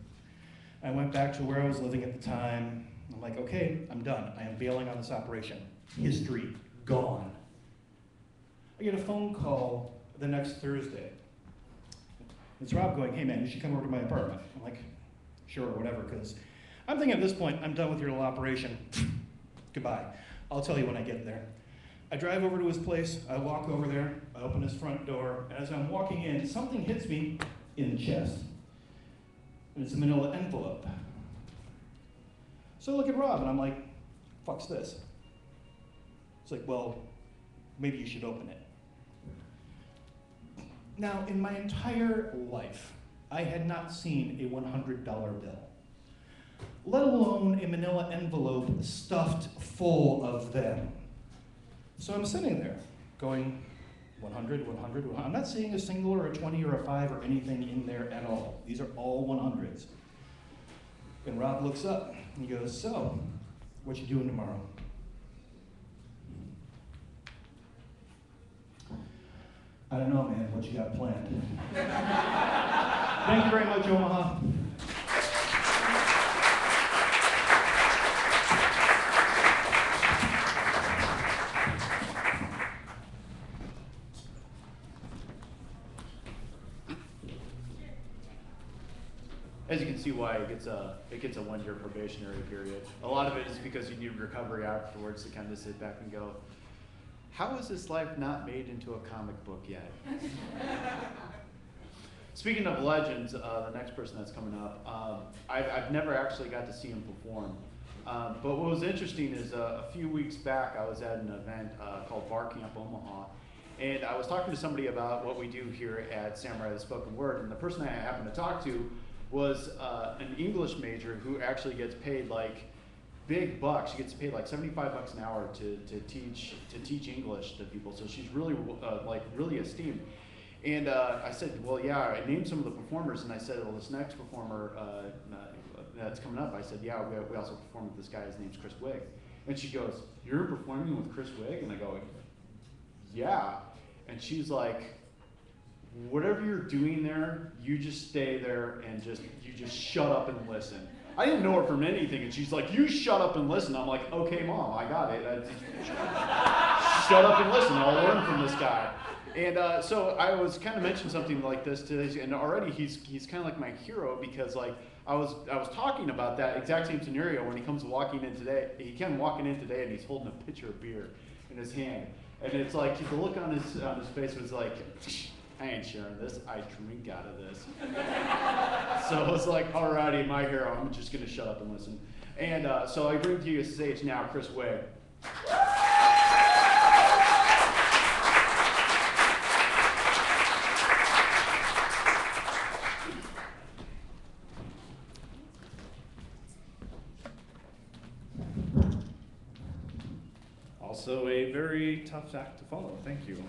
S1: I went back to where I was living at the time. I'm like, okay, I'm done. I am bailing on this operation. History, gone. I get a phone call the next Thursday. It's Rob going, hey man, you should come over to my apartment. I'm like, sure, whatever, because I'm thinking at this point, I'm done with your little operation. Goodbye. I'll tell you when I get there. I drive over to his place, I walk over there, I open his front door, and as I'm walking in, something hits me in the chest. And it's a manila envelope. So I look at Rob and I'm like, fuck's this? It's like, well, maybe you should open it. Now, in my entire life, I had not seen a $100 bill, let alone a manila envelope stuffed full of them. So I'm sitting there going, 100, 100, 100. I'm not seeing a single or a 20 or a 5 or anything in there at all. These are all 100s. And Rob looks up and he goes, so, what you doing tomorrow? I don't know, man, what you got planned? Thank you very much, Omaha.
S2: As you can see why it gets a 1-year probationary period. A lot of it is because you need recovery afterwards to kind of sit back and go, how is this life not made into a comic book yet? Speaking of legends, the next person that's coming up, I've never actually got to see him perform. But what was interesting is a few weeks back I was at an event called Bar Camp Omaha, and I was talking to somebody about what we do here at Samurai the Spoken Word, and the person I happened to talk to was an English major who actually gets paid like big bucks. She gets paid like $75 an hour to teach English to people. So she's really really esteemed. And I said, well, yeah. I named some of the performers, and I said, well, this next performer that's coming up. I said, yeah, we also perform with this guy. His name's Chris Wigg. And she goes, you're performing with Chris Wigg? And I go, yeah. And she's like, whatever you're doing there, you just stay there and you just shut up and listen. I didn't know her from anything, and she's like, you shut up and listen. I'm like, okay, Mom, I got it. Shut up and listen. I'll learn from this guy. And so I was kind of mentioning something like this today, and already he's kind of like my hero, because like I was talking about that exact same scenario when he comes walking in today. He came walking in today, and he's holding a pitcher of beer in his hand, and it's like the look on his face was like, I ain't sharing this. I drink out of this. So I was like, alrighty, my hero. I'm just gonna shut up and listen. And so I bring to you stage now, Chris Way.
S7: Also a very tough act to follow, thank you.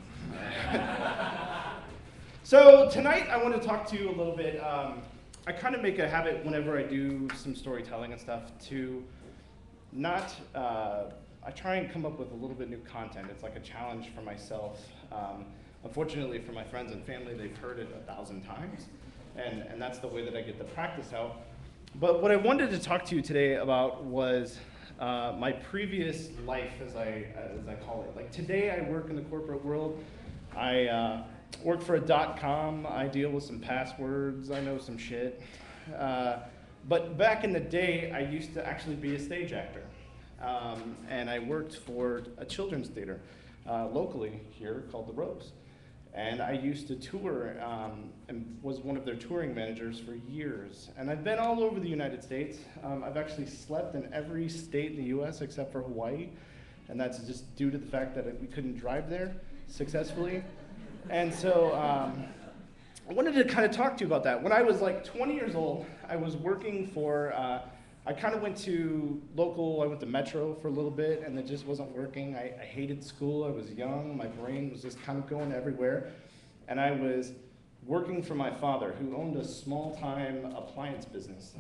S7: So tonight I want to talk to you a little bit, I kind of make a habit whenever I do some storytelling and stuff to not, I try and come up with a little bit new content. It's like a challenge for myself. Unfortunately for my friends and family, they've heard it 1,000 times, and that's the way that I get the practice out. But what I wanted to talk to you today about was my previous life, as I call it. Like today, I work in the corporate world. I work for a .com. I deal with some passwords. I know some shit. But back in the day, I used to actually be a stage actor, and I worked for a children's theater locally here called The Rose. And I used to tour and was one of their touring managers for years. And I've been all over the United States. I've actually slept in every state in the US except for Hawaii. And that's just due to the fact that we couldn't drive there successfully. And so I wanted to kind of talk to you about that. When I was like 20 years old, I was working for, I kind of went to I went to Metro for a little bit, and it just wasn't working. I hated school. I was young. My brain was just kind of going everywhere. And I was working for my father, who owned a small-time appliance business.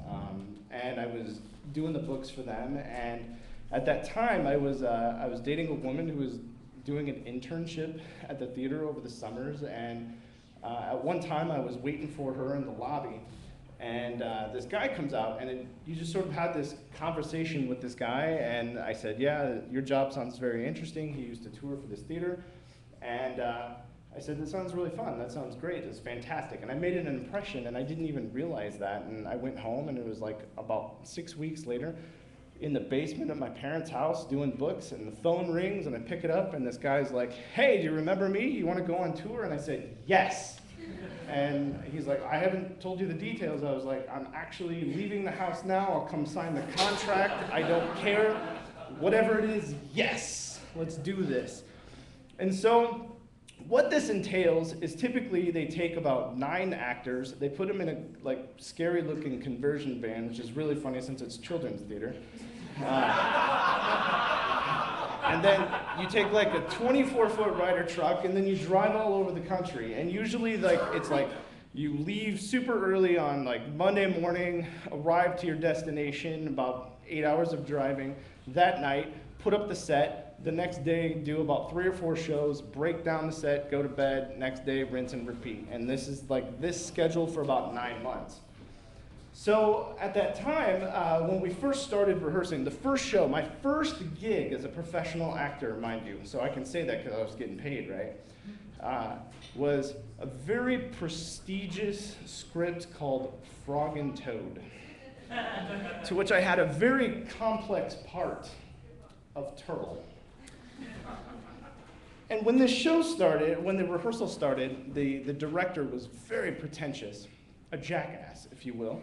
S7: And I was doing the books for them. And at that time, I was dating a woman who was doing an internship at the theater over the summers. And at one time, I was waiting for her in the lobby. And this guy comes out, and you just sort of had this conversation with this guy, and I said, yeah, your job sounds very interesting. He used to tour for this theater, and I said, that sounds really fun. That sounds great. It's fantastic. And I made an impression, and I didn't even realize that, and I went home, and it was like about 6 weeks later, in the basement of my parents' house doing books, and the phone rings, and I pick it up, and this guy's like, hey, do you remember me? You want to go on tour? And I said, yes. And he's like, I haven't told you the details. I was like, I'm actually leaving the house now. I'll come sign the contract. I don't care. Whatever it is, yes, let's do this. And so what this entails is typically they take about 9 actors. They put them in a like scary looking conversion van, which is really funny since it's children's theater. And then you take like a 24-foot Ryder truck, and then you drive all over the country. And usually, like it's like you leave super early on like Monday morning, arrive to your destination, about 8 hours of driving. That night, put up the set. The next day, do about 3 or 4 shows, break down the set, go to bed. Next day, rinse and repeat. And this is like this schedule for about 9 months. So at that time, when we first started rehearsing, the first show, my first gig as a professional actor, mind you, so I can say that because I was getting paid, right, was a very prestigious script called Frog and Toad, to which I had a very complex part of Turtle. And when the show started, when the rehearsal started, the director was very pretentious, a jackass, if you will.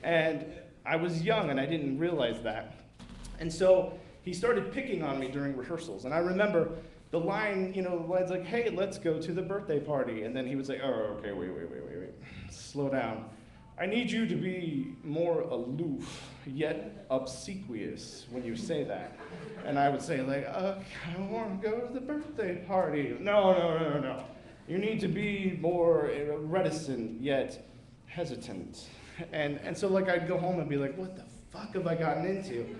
S7: And I was young, and I didn't realize that. And so he started picking on me during rehearsals. And I remember the line, the line's like, hey, let's go to the birthday party. And then he would say, oh, okay, wait. Slow down. I need you to be more aloof, yet obsequious when you say that. And I would say, like, I want to go to the birthday party. No. You need to be more reticent, yet hesitant. And so like I'd go home and be like, what the fuck have I gotten into?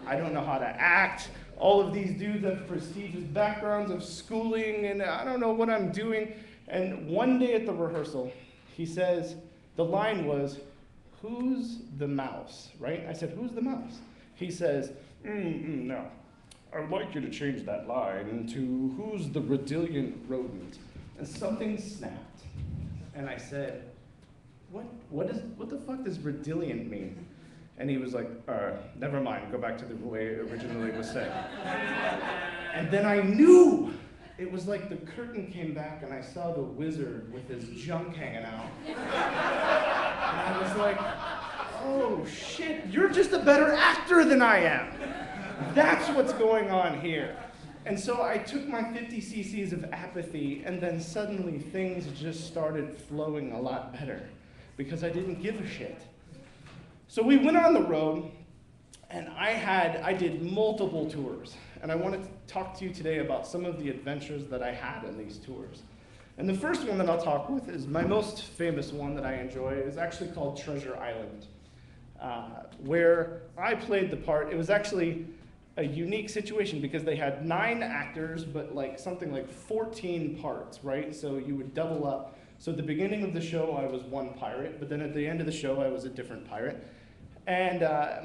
S7: I don't know how to act. All of these dudes have prestigious backgrounds of schooling, and I don't know what I'm doing. And one day at the rehearsal, he says, the line was, "Who's the mouse?" Right? I said, "Who's the mouse?" He says, "No. I would like you to change that line into who's the resilient rodent." And something snapped. And I said, what the fuck does resilient mean? And he was like, never mind, go back to the way it originally was said. And then I knew. It was like the curtain came back and I saw the wizard with his junk hanging out. And I was like, oh shit, you're just a better actor than I am. That's what's going on here. And so I took my 50 cc's of apathy, and then suddenly things just started flowing a lot better because I didn't give a shit. So we went on the road, and I did multiple tours. And I want to talk to you today about some of the adventures that I had in these tours. And the first one that I'll talk with is my most famous one that I enjoy. Is actually called Treasure Island, where I played the part. It was actually a unique situation because they had 9 actors, but like something like 14 parts, right? So you would double up. So at the beginning of the show, I was one pirate, but then at the end of the show, I was a different pirate. And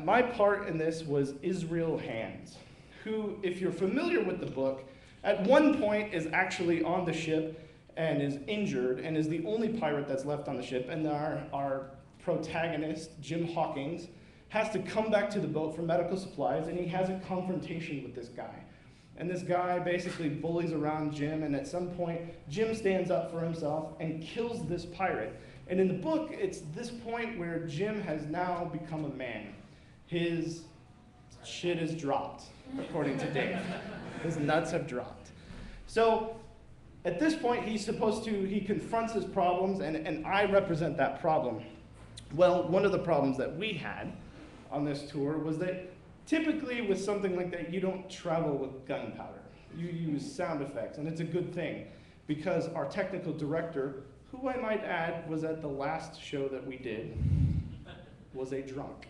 S7: my part in this was Israel Hands, who, if you're familiar with the book, at one point is actually on the ship and is injured and is the only pirate that's left on the ship. And our protagonist, Jim Hawkins, has to come back to the boat for medical supplies, and he has a confrontation with this guy. And this guy basically bullies around Jim, and at some point, Jim stands up for himself and kills this pirate. And in the book, it's this point where Jim has now become a man. His shit is dropped, according to Dave. His nuts have dropped. So at this point, he confronts his problems, and I represent that problem. Well, one of the problems that we had on this tour was that typically with something like that, you don't travel with gunpowder. You use sound effects, and it's a good thing because our technical director, who I might add was at the last show that we did, was a drunk.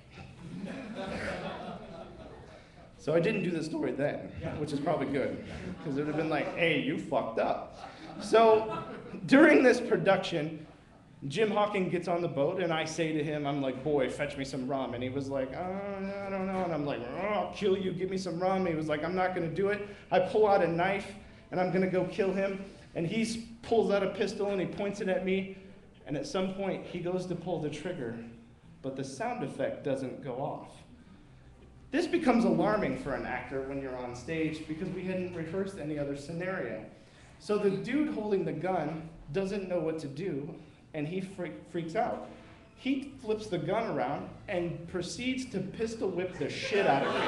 S7: So I didn't do the story then, which is probably good, because it would have been like, hey, you fucked up. So during this production, Jim Hawkins gets on the boat, and I say to him, I'm like, boy, fetch me some rum. And he was like, I don't know. And I'm like, I'll kill you, give me some rum. He was like, I'm not going to do it. I pull out a knife, and I'm going to go kill him. And he pulls out a pistol, and he points it at me. And at some point, he goes to pull the trigger, but the sound effect doesn't go off. This becomes alarming for an actor when you're on stage because we hadn't rehearsed any other scenario. So the dude holding the gun doesn't know what to do, and he freaks out. He flips the gun around and proceeds to pistol whip the shit out of me.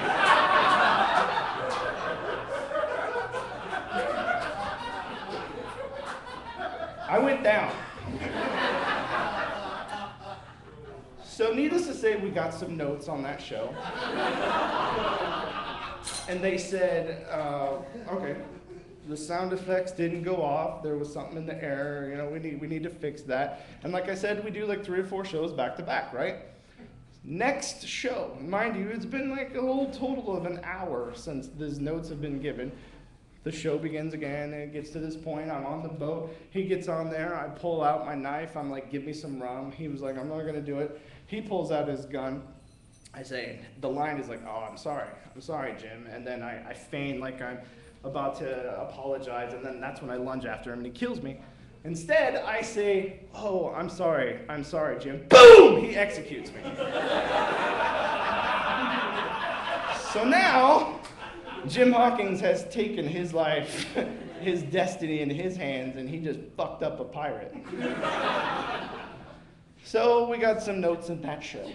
S7: I went down. So needless to say, we got some notes on that show. And they said, okay, the sound effects didn't go off. There was something in the air. You know, we need to fix that. And like I said, we do like 3 or 4 shows back to back, right? Next show, mind you, it's been like a whole total of an hour since these notes have been given. The show begins again, and it gets to this point. I'm on the boat. He gets on there. I pull out my knife. I'm like, give me some rum. He was like, I'm not going to do it. He pulls out his gun. I say, the line is like, oh, I'm sorry, Jim. And then I feign like I'm about to apologize, and then that's when I lunge after him, and he kills me. Instead, I say, oh, I'm sorry, Jim. Boom! He executes me. So now, Jim Hawkins has taken his life, his destiny in his hands, and he just fucked up a pirate. So we got some notes in that show.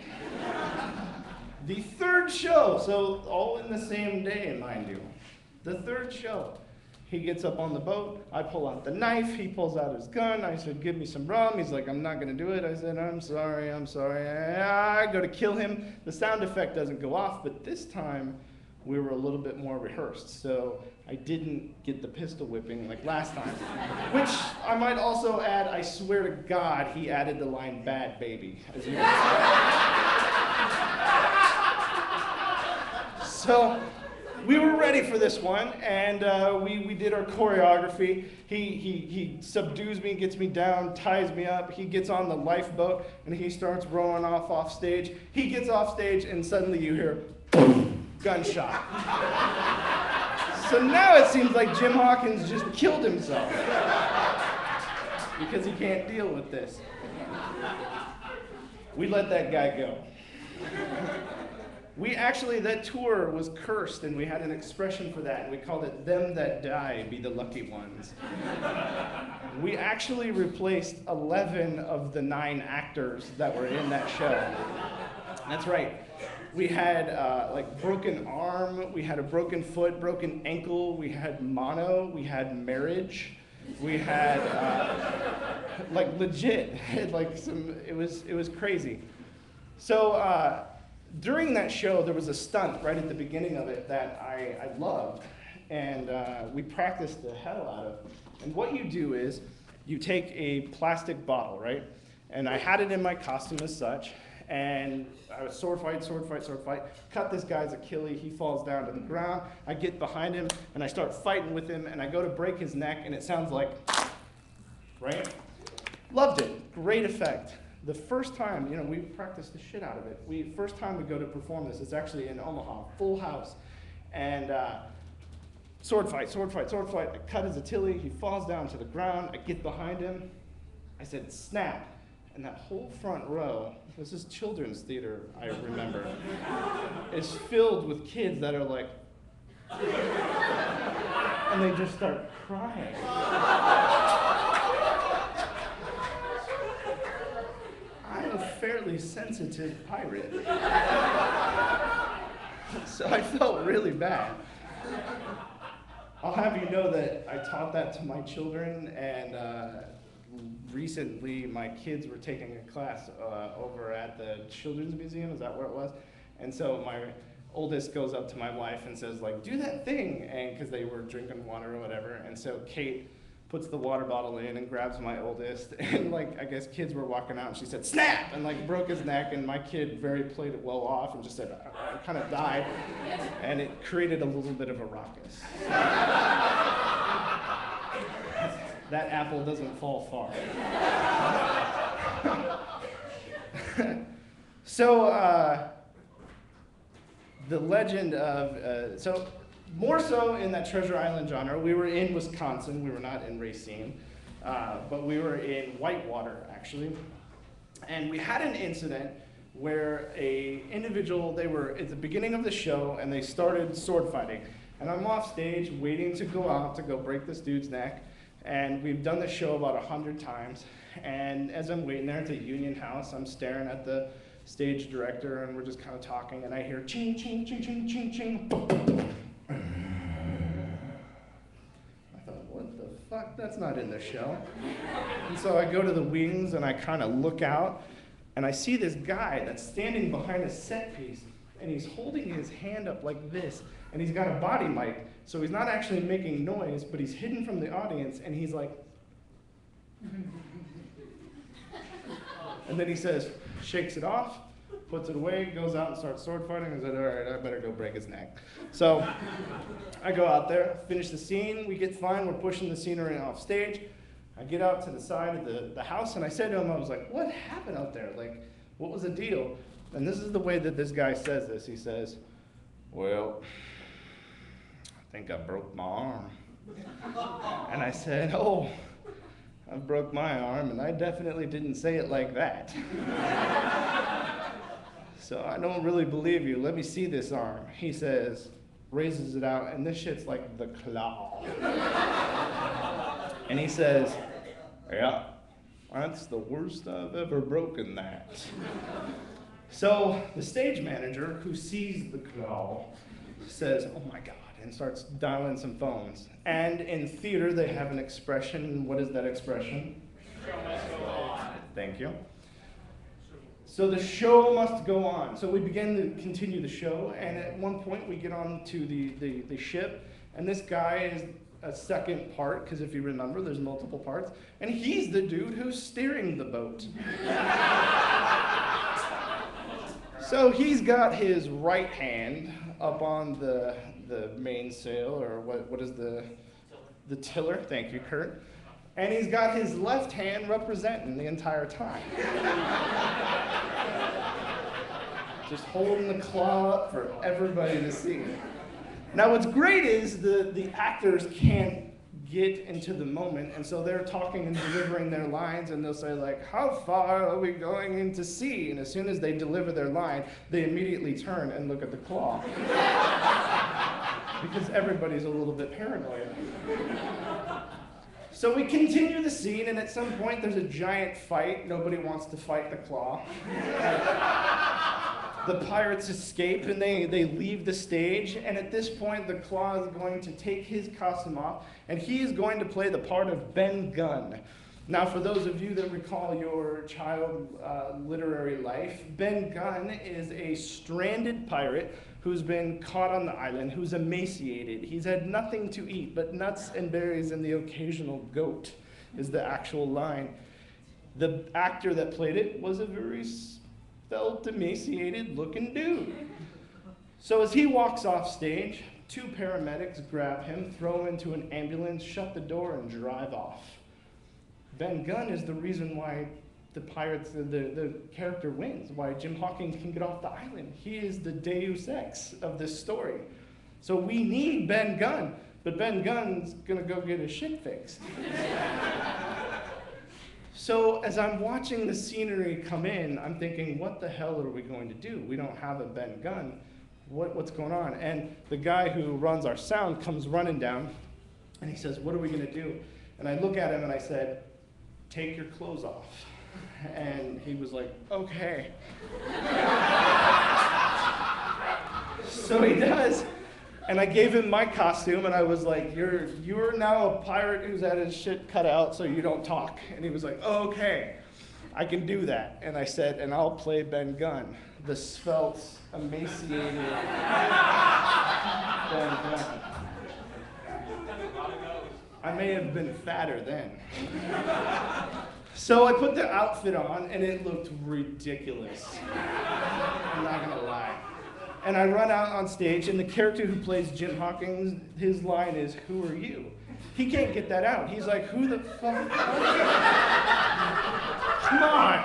S7: The third show, so all in the same day, mind you. The third show, he gets up on the boat, I pull out the knife, he pulls out his gun, I said, give me some rum. He's like, I'm not gonna do it. I said, I'm sorry. I go to kill him. The sound effect doesn't go off, but this time, we were a little bit more rehearsed, so I didn't get the pistol whipping like last time. Which I might also add, I swear to God, he added the line, bad baby, as you can see. So we were ready for this one, and we did our choreography. He subdues me, gets me down, ties me up. He gets on the lifeboat, and he starts rowing off stage. He gets off stage, and suddenly you hear, gunshot. So now it seems like Jim Hawkins just killed himself because he can't deal with this. We let that guy go. That tour was cursed, and we had an expression for that, and we called it, "Them that die be the lucky ones." We actually replaced 11 of the 9 actors that were in that show. That's right. We had like broken arm, we had a broken foot, broken ankle, we had mono, we had marriage, we had like legit, like it was crazy. So during that show, there was a stunt right at the beginning of it that I loved, and we practiced the hell out of. And what you do is you take a plastic bottle, right? And I had it in my costume as such. And I was sword fight, cut this guy's Achilles, he falls down to the ground, I get behind him, and I start fighting with him, and I go to break his neck, and it sounds like, right? Loved it, great effect. The first time, we practiced the shit out of it. First time we go to perform this, it's actually in Omaha, full house, and sword fight, I cut his Achilles, he falls down to the ground, I get behind him, I said, snap. And that whole front row, this is children's theater, I remember, is filled with kids that are like, and they just start crying. I'm a fairly sensitive pirate. So I felt really bad. I'll have you know that I taught that to my children, and recently my kids were taking a class over at the Children's Museum, is that where it was? And so my oldest goes up to my wife and says, like, do that thing, and because they were drinking water or whatever, and so Kate puts the water bottle in and grabs my oldest, and like, I guess kids were walking out, and she said, snap, and like broke his neck, and my kid very played it well off and just said, I kind of died, and it created a little bit of a ruckus. That apple doesn't fall far. So the legend of, so more so in that Treasure Island genre, we were in Wisconsin, we were not in Racine, but we were in Whitewater actually. And we had an incident where a individual, they were at the beginning of the show and they started sword fighting. And I'm off stage waiting to go out to go break this dude's neck. And we've done the show about 100 times. And as I'm waiting there at the Union House, I'm staring at the stage director and we're just kind of talking and I hear ching, ching, ching, ching, ching, ching. I thought, what the fuck? That's not in the show. And so I go to the wings and I kind of look out and I see this guy that's standing behind a set piece and he's holding his hand up like this and he's got a body mic. So he's not actually making noise, but he's hidden from the audience, and he's like, and then he says, shakes it off, puts it away, goes out and starts sword fighting, and I said, all right, I better go break his neck. So I go out there, finish the scene, we get fine, we're pushing the scenery off stage. I get out to the side of the house, and I said to him, I was like, what happened out there? Like, what was the deal? And this is the way that this guy says this. He says, well, I think I broke my arm. And I said, oh, I broke my arm, and I definitely didn't say it like that. So I don't really believe you. Let me see this arm. He says, raises it out, and this shit's like the claw. And he says, yeah, that's the worst I've ever broken that. So the stage manager, who sees the claw, says, oh my God, and starts dialing some phones. And in theater, they have an expression. What is that expression?
S4: Show must go on.
S7: Thank you. So the show must go on. So we begin to continue the show, and at one point we get on to the ship, and this guy is a second part, because if you remember, there's multiple parts, and he's the dude who's steering the boat. So he's got his right hand up on the the mainsail, or what is the tiller? Thank you, Kurt. And he's got his left hand representing the entire time. Just holding the claw up for everybody to see. Now what's great is the actors can't get into the moment, and so they're talking and delivering their lines, and they'll say like, how far are we going into sea? And as soon as they deliver their line, they immediately turn and look at the claw. Because everybody's a little bit paranoid. So we continue the scene, and at some point there's a giant fight. Nobody wants to fight the claw. The pirates escape, and they leave the stage, and at this point the claw is going to take his costume off, and he is going to play the part of Ben Gunn. Now, for those of you that recall your child literary life, Ben Gunn is a stranded pirate who's been caught on the island, who's emaciated. He's had nothing to eat but nuts and berries and the occasional goat, is the actual line. The actor that played it was a very felt emaciated looking dude. So as he walks off stage, two paramedics grab him, throw him into an ambulance, shut the door, and drive off. Ben Gunn is the reason why the pirates, the character wins, why Jim Hawkins can get off the island. He is the deus ex of this story. So we need Ben Gunn, but Ben Gunn's gonna go get his shit fixed. So as I'm watching the scenery come in, I'm thinking, what the hell are we going to do? We don't have a Ben Gunn. What's going on? And the guy who runs our sound comes running down, and he says, what are we going to do? And I look at him and I said, take your clothes off. And he was like, okay. So he does. And I gave him my costume, and I was like, you're now a pirate who's had his shit cut out so you don't talk. And he was like, oh, okay, I can do that. And I said, and I'll play Ben Gunn, the svelte, emaciated Ben Gunn. I may have been fatter then. So I put the outfit on, and it looked ridiculous. I'm not gonna lie. And I run out on stage, and the character who plays Jim Hawkins, his line is, who are you? He can't get that out. He's like, who the fuck are you? Come on.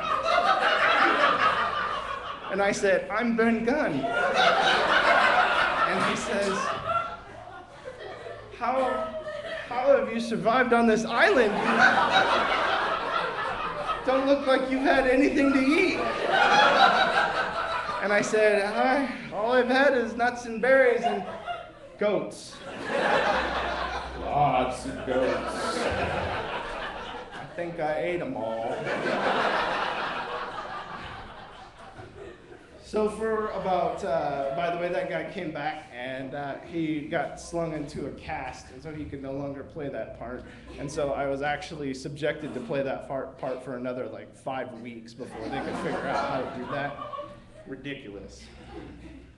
S7: And I said, I'm Ben Gunn. And he says, how have you survived on this island? You don't look like you've had anything to eat. And I said, all I've had is nuts and berries and goats. Lots of goats. I think I ate them all. So for about, by the way, that guy came back and he got slung into a cast, and so he could no longer play that part. And so I was actually subjected to play that part for another like 5 weeks before they could figure out how to do that. Ridiculous.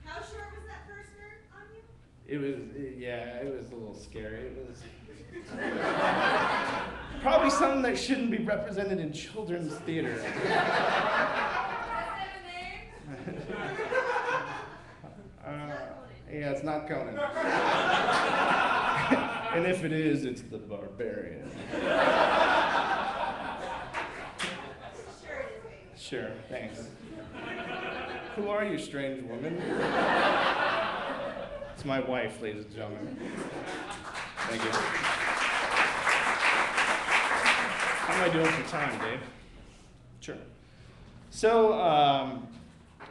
S8: How short was that first skirt on you?
S7: It was a little scary. It was probably something that shouldn't be represented in children's theater. Yeah, it's not Conan. And if it is, it's the Barbarian. Sure, thanks. Who are you, strange woman? It's my wife, ladies and gentlemen. Thank you. How am I doing for time, Dave? Sure. So,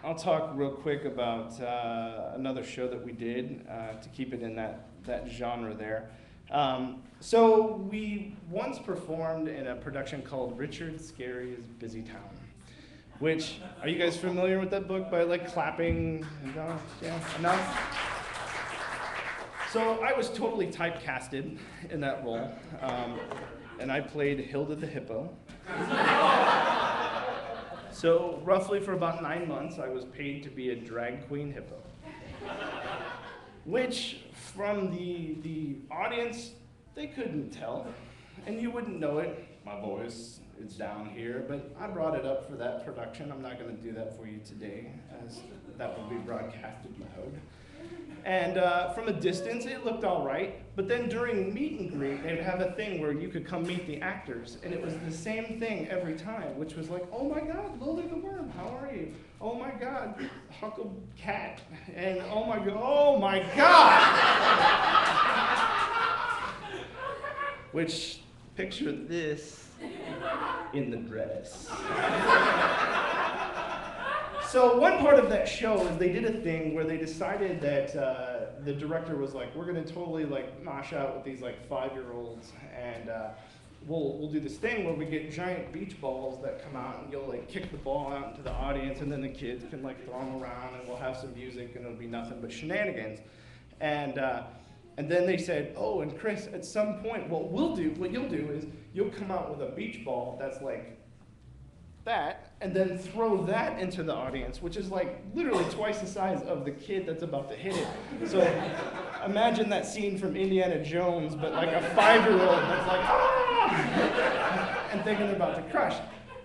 S7: I'll talk real quick about another show that we did to keep it in that genre there. So we once performed in a production called Richard Scarry's Busy Town, which, are you guys familiar with that book by like clapping? No? Yeah, enough? So I was totally typecasted in that role, and I played Hilda the Hippo. So roughly for about 9 months, I was paid to be a drag queen hippo. Which, from the audience, they couldn't tell, and you wouldn't know it, my voice is down here, but I brought it up for that production. I'm not going to do that for you today, as that will be broadcasted loud. And from a distance, it looked all right. But then during meet and greet, they would have a thing where you could come meet the actors, and it was the same thing every time, which was like, oh my God, Lily the Worm, how are you? Oh my God, Huckle Cat, and oh my God. Which, picture this in the dress. So one part of that show is they did a thing where they decided that the director was like, we're gonna totally like mosh out with these like 5-year-olds, and we'll do this thing where we get giant beach balls that come out, and you'll like kick the ball out into the audience, and then the kids can like throw them around, and we'll have some music, and it'll be nothing but shenanigans. And then they said, oh, and Chris, at some point, what you'll do is you'll come out with a beach ball that's like that, and then throw that into the audience, which is like literally twice the size of the kid that's about to hit it. So imagine that scene from Indiana Jones, but like a 5-year-old that's like, ah! And thinking they're about to crush.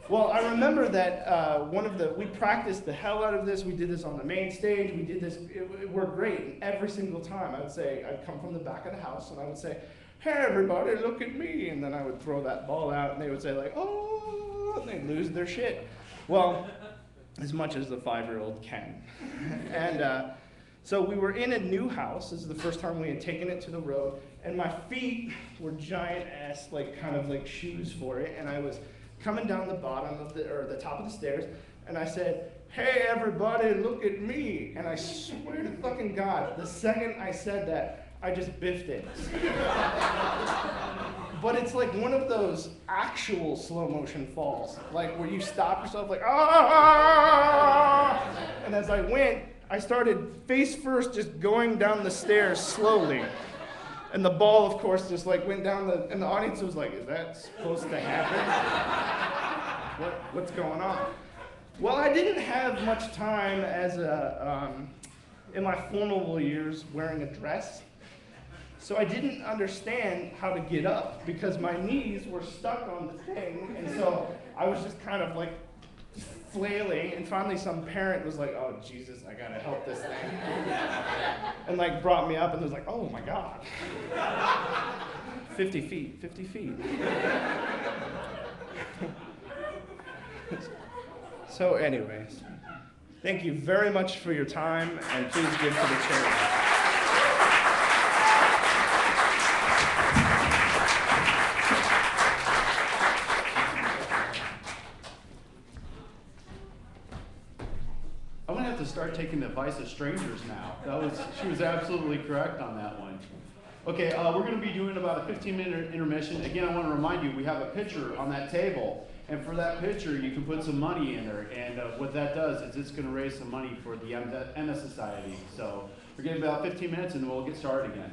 S7: Well, I remember that we practiced the hell out of this. We did this on the main stage. We did this, it worked great. And every single time I'd come from the back of the house and I would say, hey everybody, look at me. And then I would throw that ball out and they would say like, oh, and they'd lose their shit. Well, as much as the 5-year-old can. And so we were in a new house. This is the first time we had taken it to the road. And my feet were giant ass, like kind of like shoes for it. And I was coming down the bottom of the top of the stairs, and I said, hey everybody, look at me. And I swear to fucking God, the second I said that, I just biffed it. But it's like one of those actual slow motion falls, like where you stop yourself like, ah! And as I went, I started face first just going down the stairs slowly. And the ball, of course, just like went down and the audience was like, is that supposed to happen? What's going on? Well, I didn't have much time in my formal years wearing a dress. So I didn't understand how to get up because my knees were stuck on the thing. And so I was just kind of like flailing, and finally some parent was like, oh Jesus, I gotta help this thing. And like brought me up and was like, oh my God. 50 feet. So anyways, thank you very much for your time, and please give to the charity.
S2: I'm gonna have to start taking the advice of strangers now. She was absolutely correct on that one. Okay, we're gonna be doing about a 15-minute intermission. Again, I wanna remind you, we have a pitcher on that table. And for that pitcher, you can put some money in there. And what that does is it's gonna raise some money for the MS Society. So we're getting about 15 minutes and we'll get started again.